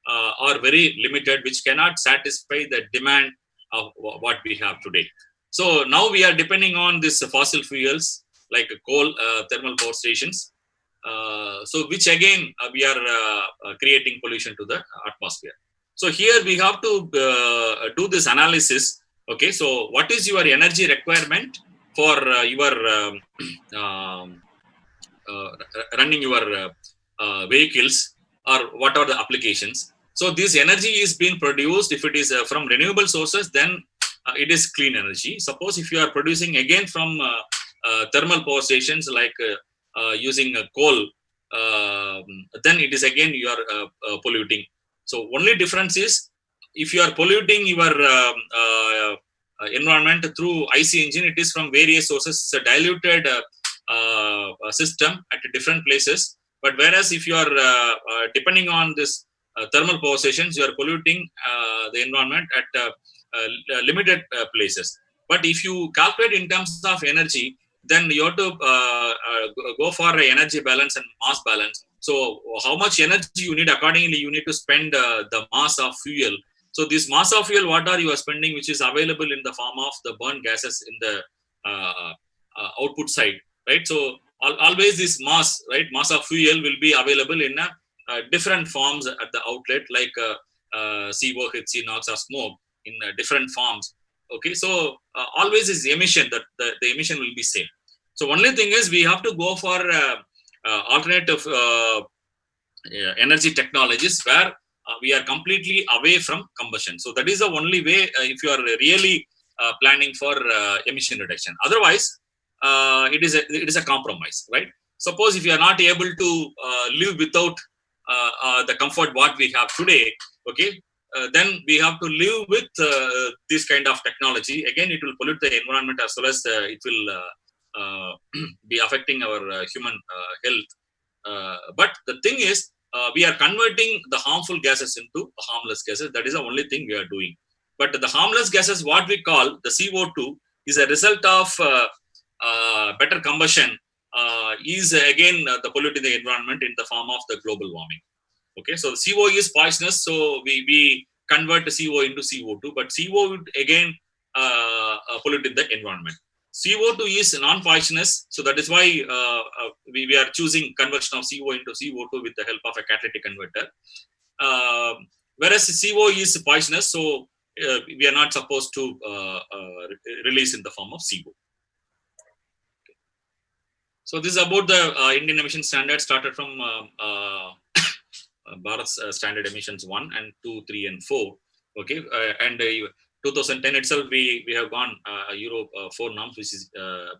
[SPEAKER 3] are very limited, which cannot satisfy the demand of what we have today. So now we are depending on these fossil fuels like coal thermal power stations, so which again we are creating pollution to the atmosphere. So here we have to do this analysis. Okay, so what is your energy requirement for your running your vehicles, or what are the applications? So this energy is being produced. If it is from renewable sources, then it is clean energy. Suppose if you are producing again from thermal power stations like using coal, then it is again you are polluting. So only difference is if you are polluting your environment through IC engine, it is from various sources. It's a diluted system at different places. But whereas if you are depending on this thermal power stations, you are polluting the environment at limited places. But if you calculate in terms of energy, then you have to go for energy balance and mass balance. So how much energy you need, accordingly, you need to spend the mass of fuel. So this mass of fuel, what are you are spending, which is available in the form of the burn gases in the output side, right? So always this mass, right, mass of fuel will be available in different forms at the outlet, like CO, HC, NOx, or smoke in different forms. Okay, so always is emission, that the emission will be same. So only thing is we have to go for alternative energy technologies where we are completely away from combustion. So that is the only way if you are really planning for emission reduction. Otherwise, it is a compromise, right? Suppose if you are not able to live without the comfort what we have today, okay, then we have to live with this kind of technology. Again, it will pollute the environment as well as it will be affecting our human health. But the thing is, we are converting the harmful gases into harmless gases. That is the only thing we are doing. But the harmless gases, what we call the CO2, is a result of better combustion, is again the polluting the environment in the form of the global warming. Okay, so CO is poisonous, so we convert the CO into CO2, but CO would again pollute the environment. CO2 is non-poisonous, so that is why we are choosing conversion of CO into CO2 with the help of a catalytic converter. Whereas CO is poisonous, so we are not supposed to release in the form of CO. Okay. So this is about the Indian emission standard, started from Bharat's standard emissions 1 and 2, 3, and 4. Okay, and 2010 itself, we have gone Euro 4 norms, which is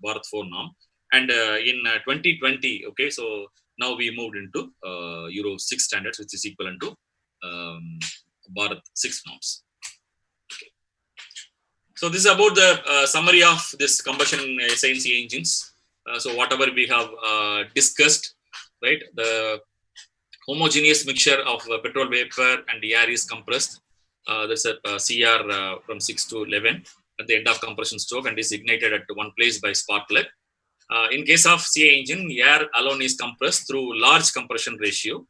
[SPEAKER 3] Bharat 4 norm, and in 2020, okay, so now we moved into Euro 6 standards, which is equivalent to Bharat 6 norms. Okay. So this is about the summary of this combustion SI engines. So whatever we have discussed, right, the homogeneous mixture of petrol vapor and the air is compressed. There's a CR from 6 to 11 at the end of compression stroke and is ignited at one place by spark plug. In case of CA engine, air alone is compressed through large compression ratio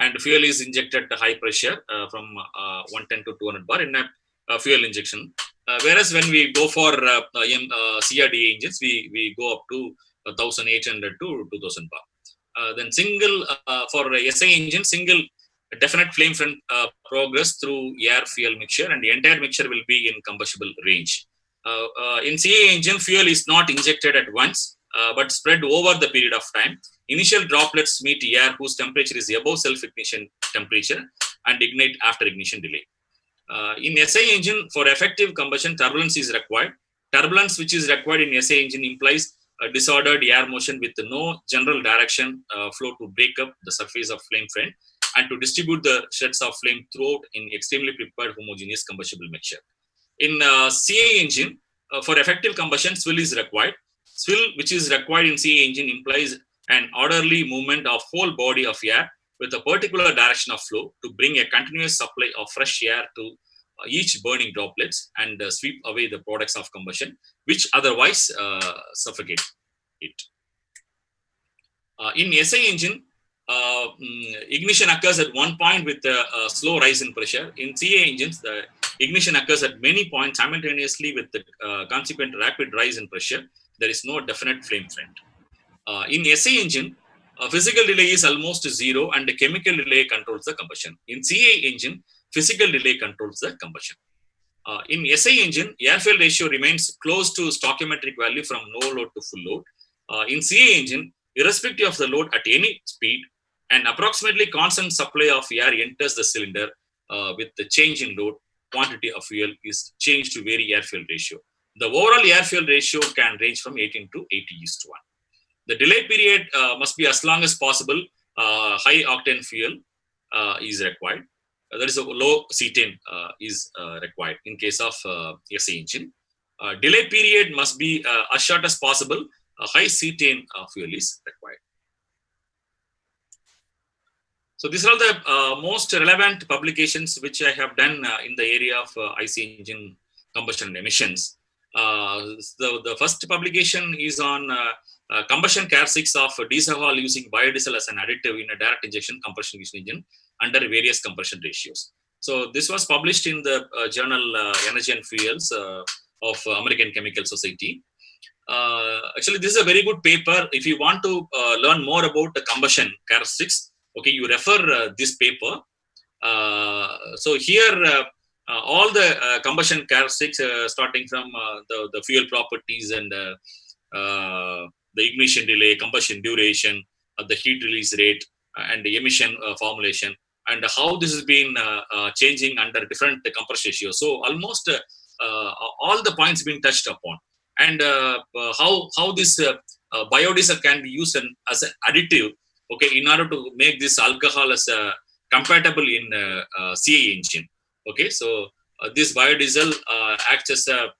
[SPEAKER 3] and fuel is injected at high pressure from 110 to 200 bar in a fuel injection. Whereas when we go for CRDA engines, we go up to 1800 to 2000 bar. Then single for SI engine, single definite flame front progress through air fuel mixture, and the entire mixture will be in combustible range. In CA engine, fuel is not injected at once, but spread over the period of time. Initial droplets meet air whose temperature is above self-ignition temperature and ignite after ignition delay. In SI engine, for effective combustion, turbulence is required. Turbulence which is required in SI engine implies a disordered air motion with no general direction flow to break up the surface of flame front and to distribute the shreds of flame throughout in extremely prepared homogeneous combustible mixture. In CA engine, for effective combustion, swill is required. Swill which is required in CA engine implies an orderly movement of whole body of air with a particular direction of flow to bring a continuous supply of fresh air to each burning droplets and sweep away the products of combustion, which otherwise suffocate it. In SI engine, ignition occurs at one point with a slow rise in pressure. In CA engines, the ignition occurs at many points simultaneously with the consequent rapid rise in pressure. There is no definite flame front. In SI engine, physical delay is almost zero and the chemical delay controls the combustion. In CA engine, physical delay controls the combustion. In SI engine, air fuel ratio remains close to stoichiometric value from no load to full load. In CA engine, irrespective of the load at any speed, an approximately constant supply of air enters the cylinder with the change in load, quantity of fuel is changed to vary air fuel ratio. The overall air fuel ratio can range from 18 to 80:1. The delay period must be as long as possible. High octane fuel is required. That is a low cetane is required in case of SI engine. Delay period must be as short as possible. High cetane fuel is required. So these are all the most relevant publications which I have done in the area of IC engine combustion emissions. The first publication is on combustion characteristics of diesel oil using biodiesel as an additive in a direct injection combustion engine under various compression ratios. So this was published in the journal Energy and Fuels of American Chemical Society. Actually, this is a very good paper. If you want to learn more about the combustion characteristics, okay, you refer this paper. So here, all the combustion characteristics, starting from the fuel properties and the ignition delay, combustion duration, the heat release rate, and the emission formulation, and how this has been changing under different compression ratios. So almost all the points being touched upon, and how this biodiesel can be used as an additive, okay, in order to make this alcohol as compatible in CA engine. Okay, so this biodiesel acts as a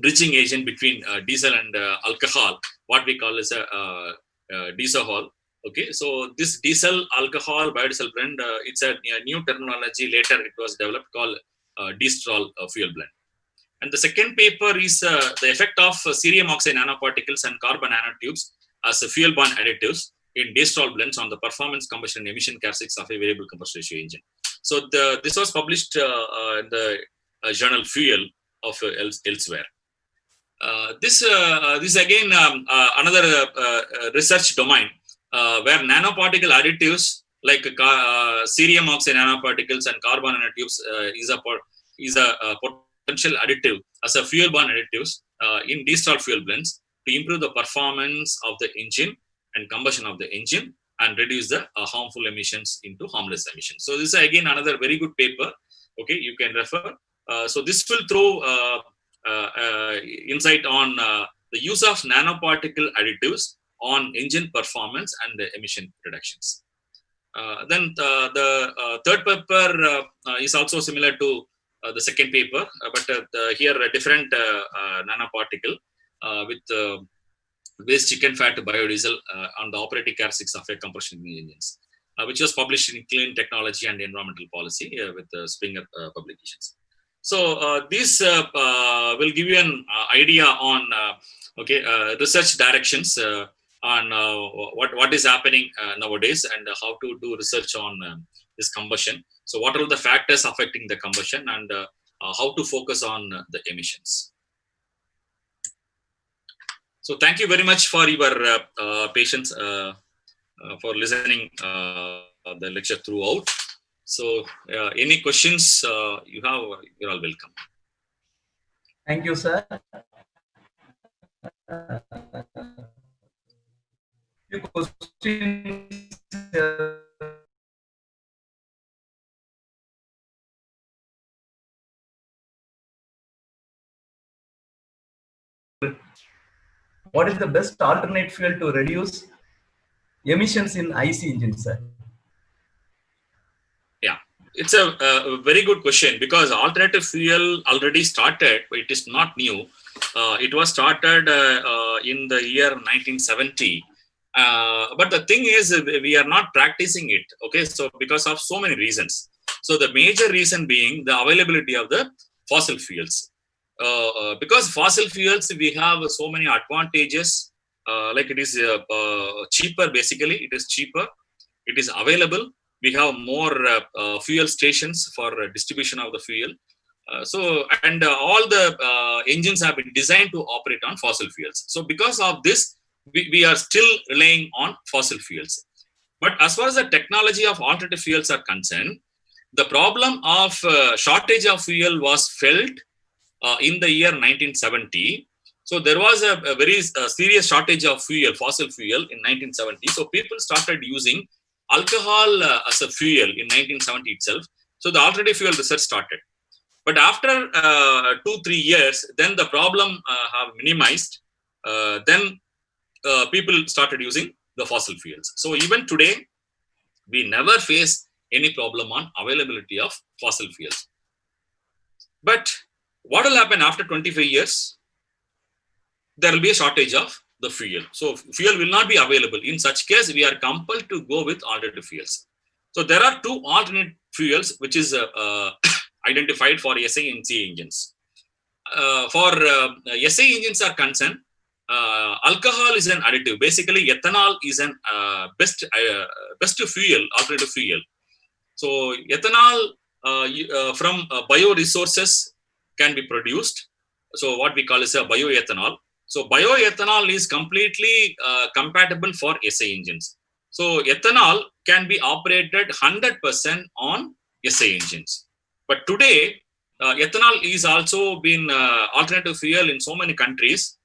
[SPEAKER 3] bridging agent between diesel and alcohol, what we call as a diesel. Okay, so this diesel alcohol biodiesel blend, it's a new terminology. Later it was developed called diesel fuel blend. And the second paper is the effect of cerium oxide nanoparticles and carbon nanotubes as fuel borne additives in diesel blends on the performance, combustion, and emission characteristics of a variable combustion ratio engine. So this was published in the journal Fuel of elsewhere. This again another research domain where nanoparticle additives like cerium oxide nanoparticles and carbon nanotubes is a potential additive as a fuel borne additives in diesel fuel blends to improve the performance of the engine and combustion of the engine and reduce the harmful emissions into harmless emissions. So this is again another very good paper. Okay, you can refer. So this will throw insight on the use of nanoparticle additives on engine performance and the emission reductions. Then the third paper is also similar to the second paper, but here a different nanoparticle with waste chicken fat biodiesel on the operating characteristics of a combustion engines, which was published in Clean Technology and Environmental Policy with Springer publications. So this will give you an idea on research directions on what is happening nowadays and how to do research on this combustion. So what are the factors affecting the combustion and how to focus on the emissions. So thank you very much for your patience for listening the lecture throughout. So any questions you have, you're all welcome.
[SPEAKER 2] Thank you, sir. Few questions. What is the best alternate fuel to reduce emissions in IC engines, sir?
[SPEAKER 3] Yeah, it's a very good question because alternative fuel already started, but it is not new. It was started in the year 1970. But the thing is, we are not practicing it. Okay, so because of so many reasons. So the major reason being the availability of the fossil fuels. Because fossil fuels, we have so many advantages. Like it is cheaper. Basically, it is cheaper. It is available. We have more fuel stations for distribution of the fuel. All the engines have been designed to operate on fossil fuels. So because of this, we are still relying on fossil fuels. But as far as the technology of alternative fuels are concerned, the problem of shortage of fuel was felt in the year 1970. So there was a very serious shortage of fuel, fossil fuel in 1970. So people started using alcohol as a fuel in 1970 itself. So the alternative fuel research started. But after 2-3 years, then the problem have minimized. Then people started using the fossil fuels. So even today, we never face any problem on availability of fossil fuels. But what will happen after 25 years? There will be a shortage of the fuel. So fuel will not be available. In such case, we are compelled to go with alternative fuels. So there are two alternate fuels which is identified for SA and CA engines. For SA engines are concerned, Alcohol is an additive. Basically, ethanol is an best fuel, alternative fuel. So ethanol from bioresources can be produced. So what we call is a bioethanol. So bioethanol is completely compatible for SI engines. So ethanol can be operated 100% on SI engines. But today, ethanol is also been alternative fuel in so many countries,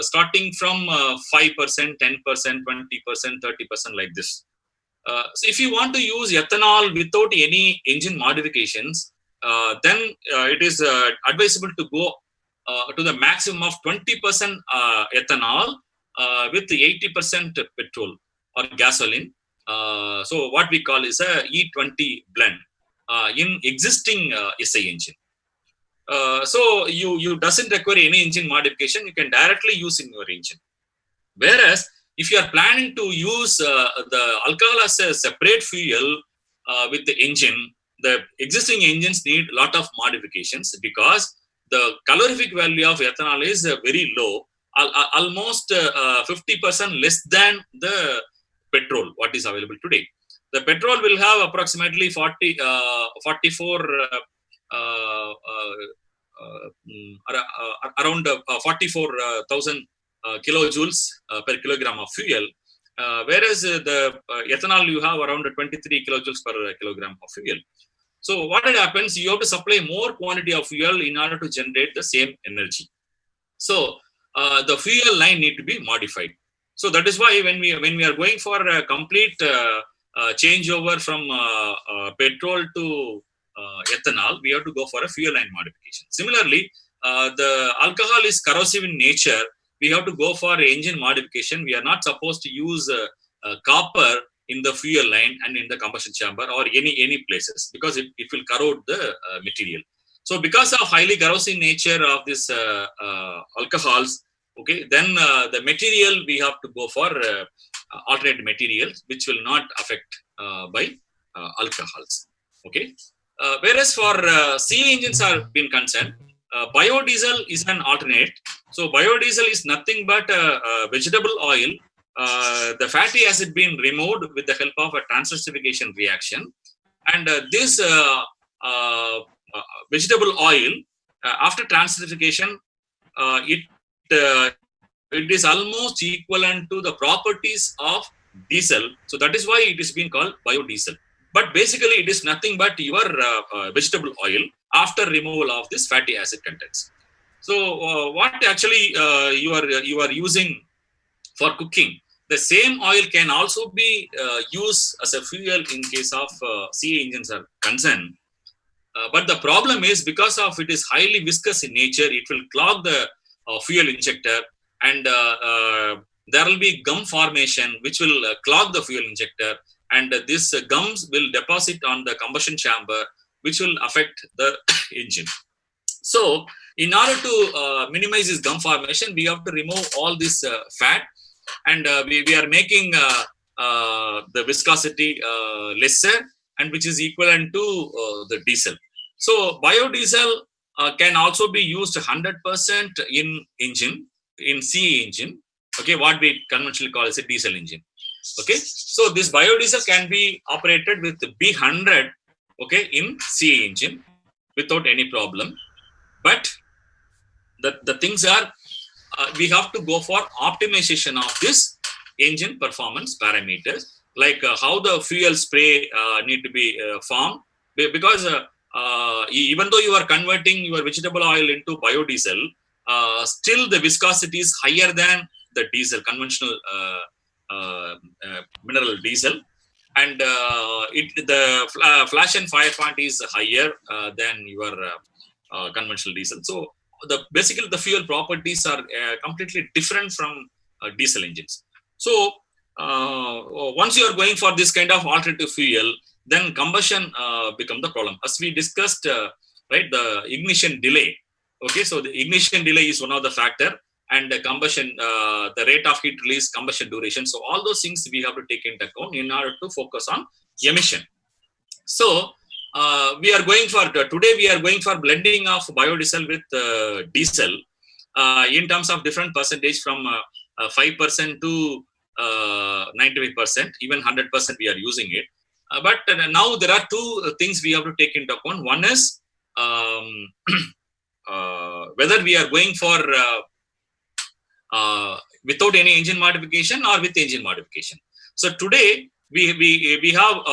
[SPEAKER 3] starting from 5%, 10%, 20%, 30% like this. So if you want to use ethanol without any engine modifications, then it is advisable to go to the maximum of 20% ethanol with 80% petrol or gasoline. So what we call is a E20 blend in existing SI engine. So you doesn't require any engine modification. You can directly use in your engine. Whereas if you are planning to use the alcohol as a separate fuel with the engine, the existing engines need a lot of modifications because the calorific value of ethanol is very low, almost 50% less than the petrol what is available today. The petrol will have approximately 44 around 44,000 kilojoules per kilogram of fuel, whereas the ethanol you have around 23 kilojoules per kilogram of fuel. So what happens, you have to supply more quantity of fuel in order to generate the same energy. So the fuel line need to be modified. So that is why when we are going for a complete changeover from petrol to ethanol, we have to go for a fuel line modification. Similarly, the alcohol is corrosive in nature. We have to go for engine modification. We are not supposed to use copper in the fuel line and in the combustion chamber or any places, because it will corrode the material. So because of highly corrosive nature of this alcohols, okay, then the material we have to go for alternate materials which will not affect by alcohols. Okay. Whereas for CE engines are been concerned, biodiesel is an alternate. So biodiesel is nothing but vegetable oil. The fatty acid being removed with the help of a transesterification reaction, and this vegetable oil after transesterification, it is almost equivalent to the properties of diesel. So that is why it is being called biodiesel. But basically, it is nothing but your vegetable oil after removal of this fatty acid contents. So what actually you are using for cooking, the same oil can also be used as a fuel in case of CE engines are concerned. But the problem is, because of it is highly viscous in nature, it will clog the fuel injector, and there will be gum formation which will clog the fuel injector, and this gums will deposit on the combustion chamber, which will affect the engine. So in order to minimize this gum formation, we have to remove all this fat, and we are making the viscosity lesser, and which is equivalent to the diesel. So biodiesel can also be used 100% in engine, in CE engine, okay, what we conventionally call as a diesel engine. Okay, so this biodiesel can be operated with B100, okay, in CE engine without any problem. But the things are, we have to go for optimization of this engine performance parameters, like how the fuel spray need to be formed, because even though you are converting your vegetable oil into biodiesel, still the viscosity is higher than the diesel, conventional mineral diesel, and the flash and fire point is higher than your conventional diesel. So basically the fuel properties are completely different from diesel engines. So once you are going for this kind of alternative fuel, then combustion become the problem. As we discussed, right, the ignition delay. Okay, so the ignition delay is one of the factor, and the combustion, the rate of heat release, combustion duration. So all those things we have to take into account in order to focus on emission. So we are going for today. We are going for blending of biodiesel with diesel. in terms of different percentage from 5% to 95%, even 100% we are using it. But now there are two things we have to take into account. One is whether we are going for without any engine modification or with engine modification. So today we have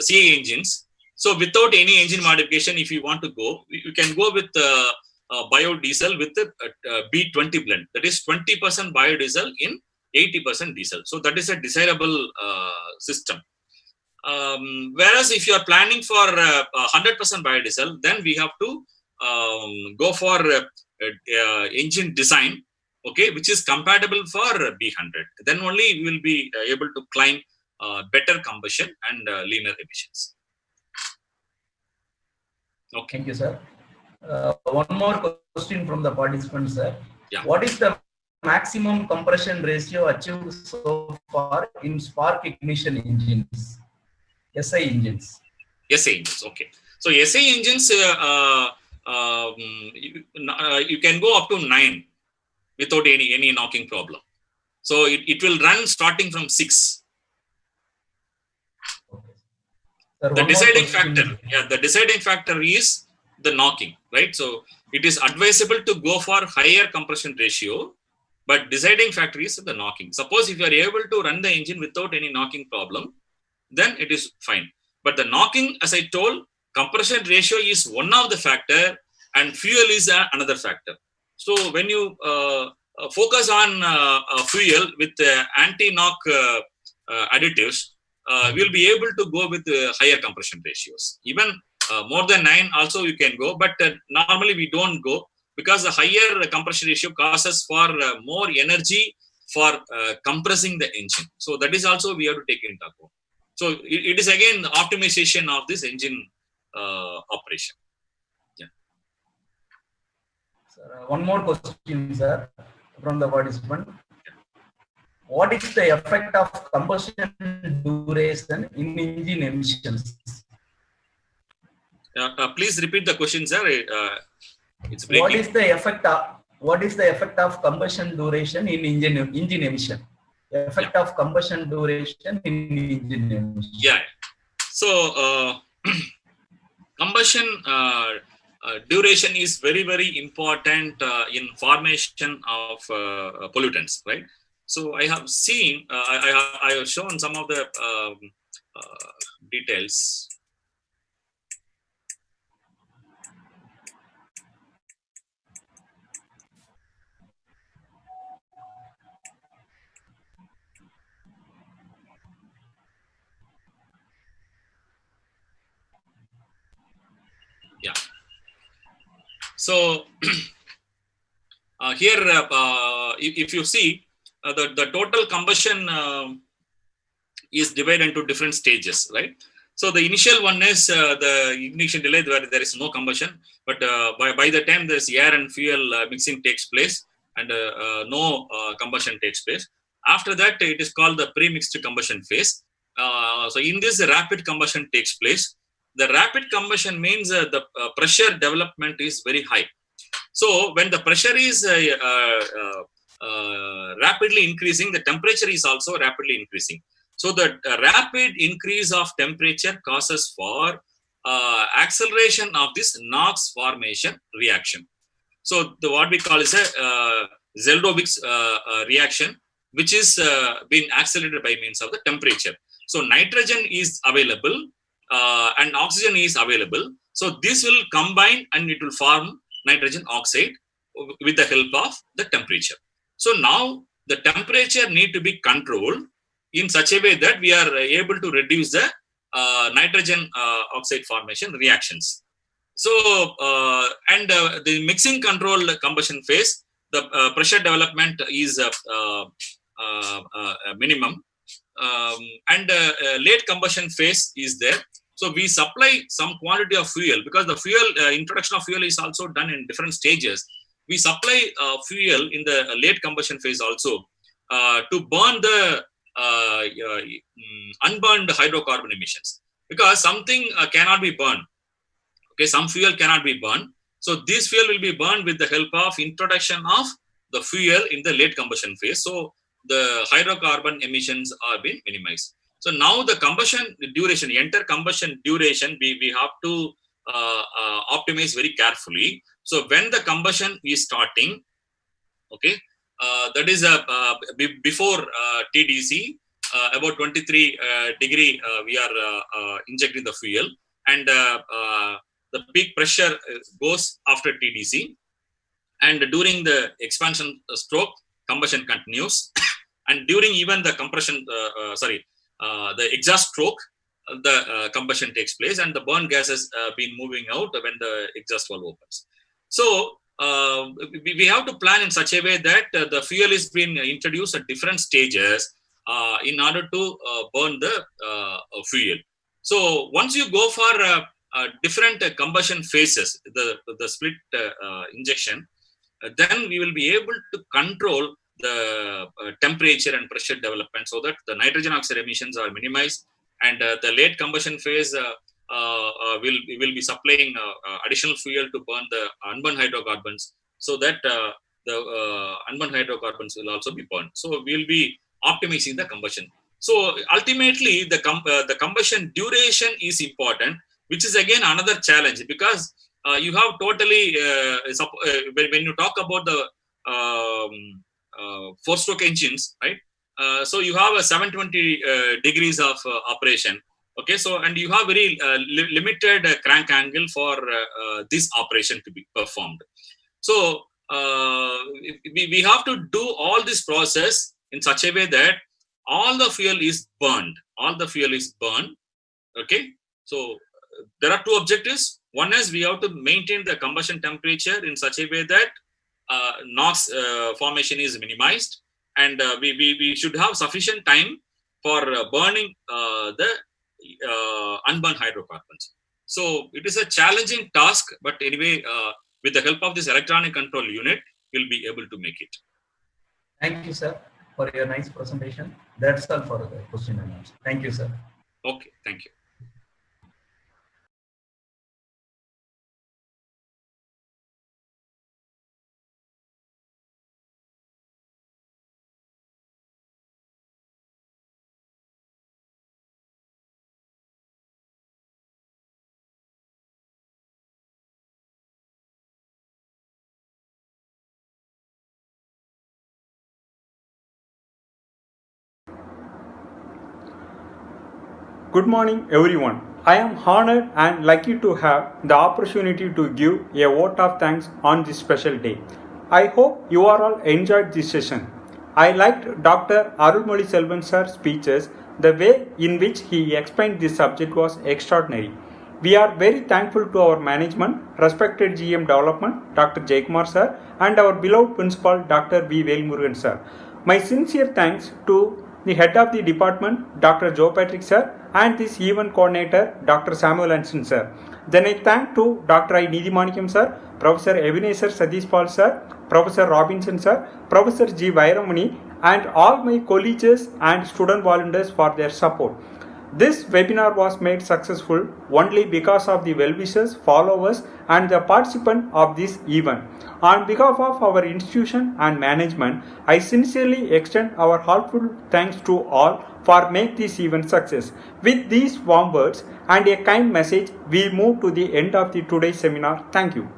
[SPEAKER 3] CA engines. So without any engine modification, if you want to go, you can go with biodiesel with the B20 blend. That is 20% biodiesel in 80% diesel. So that is a desirable system. Whereas if you are planning for 100% biodiesel, then we have to go for engine design, okay, which is compatible for B100. Then only we will be able to climb better combustion and leaner emissions. Okay.
[SPEAKER 2] Thank you, sir. One more question from the participants, sir.
[SPEAKER 3] Yeah.
[SPEAKER 2] What is the maximum compression ratio achieved so far in spark ignition engines, SI engines?
[SPEAKER 3] SA engines, okay. So SA engines, you can go up to 9 without any knocking problem. So it will run starting from 6.
[SPEAKER 2] Okay. Sir,
[SPEAKER 3] The deciding factor is the knocking, right? So it is advisable to go for higher compression ratio, but deciding factor is the knocking. Suppose if you are able to run the engine without any knocking problem, then it is fine. But the knocking, as I told, compression ratio is one of the factor and fuel is another factor. So when you focus on fuel with anti-knock additives, we'll be able to go with higher compression ratios. Even more than 9 also you can go, but normally we don't go because the higher compression ratio causes for more energy for compressing the engine. So that is also we have to take into account. So it is again the optimization of this engine operation. Yeah.
[SPEAKER 2] Sir, one more question, sir, from the participant. What is the effect of combustion duration in engine emissions?
[SPEAKER 3] Please repeat the question, sir. It's breaking.
[SPEAKER 2] What is the effect of combustion duration in engine emission? Effect of combustion duration in engine emission.
[SPEAKER 3] Yeah. So combustion duration is very, very important in formation of pollutants, right? So I have seen, I have shown some of the details. Yeah. So here, if you see, the total combustion is divided into different stages, right? So the initial one is the ignition delay where there is no combustion, but by the time there's air and fuel mixing takes place and no combustion takes place. After that, it is called the pre-mixed combustion phase. So in this, the rapid combustion takes place. The rapid combustion means the pressure development is very high. So when the pressure is rapidly increasing, the temperature is also rapidly increasing. So the rapid increase of temperature causes for acceleration of this NOx formation reaction. So what we call is a Zeldovic's reaction, which is being accelerated by means of the temperature. So nitrogen is available and oxygen is available. So this will combine and it will form nitrogen oxide with the help of the temperature. So now the temperature need to be controlled in such a way that we are able to reduce the nitrogen oxide formation reactions. So the mixing control combustion phase, the pressure development is minimum, and late combustion phase is there. So we supply some quantity of fuel because the fuel introduction of fuel is also done in different stages. We supply fuel in the late combustion phase also to burn the unburned hydrocarbon emissions, because something cannot be burned. Okay, some fuel cannot be burned. So this fuel will be burned with the help of introduction of the fuel in the late combustion phase. So the hydrocarbon emissions are being minimized. So now the combustion duration, enter combustion duration, we have to optimize very carefully. So when the combustion is starting, okay, that is before TDC, about 23 degree, we are injecting the fuel, and the peak pressure goes after TDC, and during the expansion stroke, combustion continues, and during even the compression, the exhaust stroke, the combustion takes place, and the burn gas has been moving out when the exhaust valve opens. So we have to plan in such a way that the fuel is being introduced at different stages in order to burn the fuel. So once you go for different combustion phases, the split injection, then we will be able to control the temperature and pressure development so that the nitrogen oxide emissions are minimized, and the late combustion phase will be supplying additional fuel to burn the unburned hydrocarbons, so that the unburned hydrocarbons will also be burned. So we will be optimizing the combustion. So ultimately, the combustion duration is important, which is again another challenge, because you have totally when you talk about the four-stroke engines, right? So you have a 720 degrees of operation. Okay, so and you have very limited crank angle for this operation to be performed. So we have to do all this process in such a way that all the fuel is burned. All the fuel is burned. Okay, so there are two objectives. One is we have to maintain the combustion temperature in such a way that NOx formation is minimized, and we should have sufficient time for burning the unburned hydrocarbons. So it is a challenging task, but anyway, with the help of this electronic control unit, we'll be able to make it.
[SPEAKER 4] Thank you, sir, for your nice presentation. That's all for the question and answer. Thank you, sir.
[SPEAKER 3] Okay, thank you.
[SPEAKER 5] Good morning, everyone. I am honored and lucky to have the opportunity to give a vote of thanks on this special day. I hope you are all enjoyed this session. I liked Dr. Arulmozhi Selvan sir's speeches. The way in which he explained this subject was extraordinary. We are very thankful to our management, respected GM Development, Dr. Jaykumar sir, and our beloved principal, Dr. V. Velmurugan sir. My sincere thanks to the head of the department, Dr. Joe Patrick sir, and this event coordinator, Dr. Samuel Hansen sir. Then I thank to Dr. I. Nidhimanikam sir, Professor Ebenezer Sadish Paul sir, Professor Robinson sir, Professor G. Vairamani, and all my colleagues and student volunteers for their support. This webinar was made successful only because of the well-wishers, followers, and the participants of this event. On behalf of our institution and management, I sincerely extend our heartfelt thanks to all for making this event success. With these warm words and a kind message, we move to the end of today's seminar. Thank you.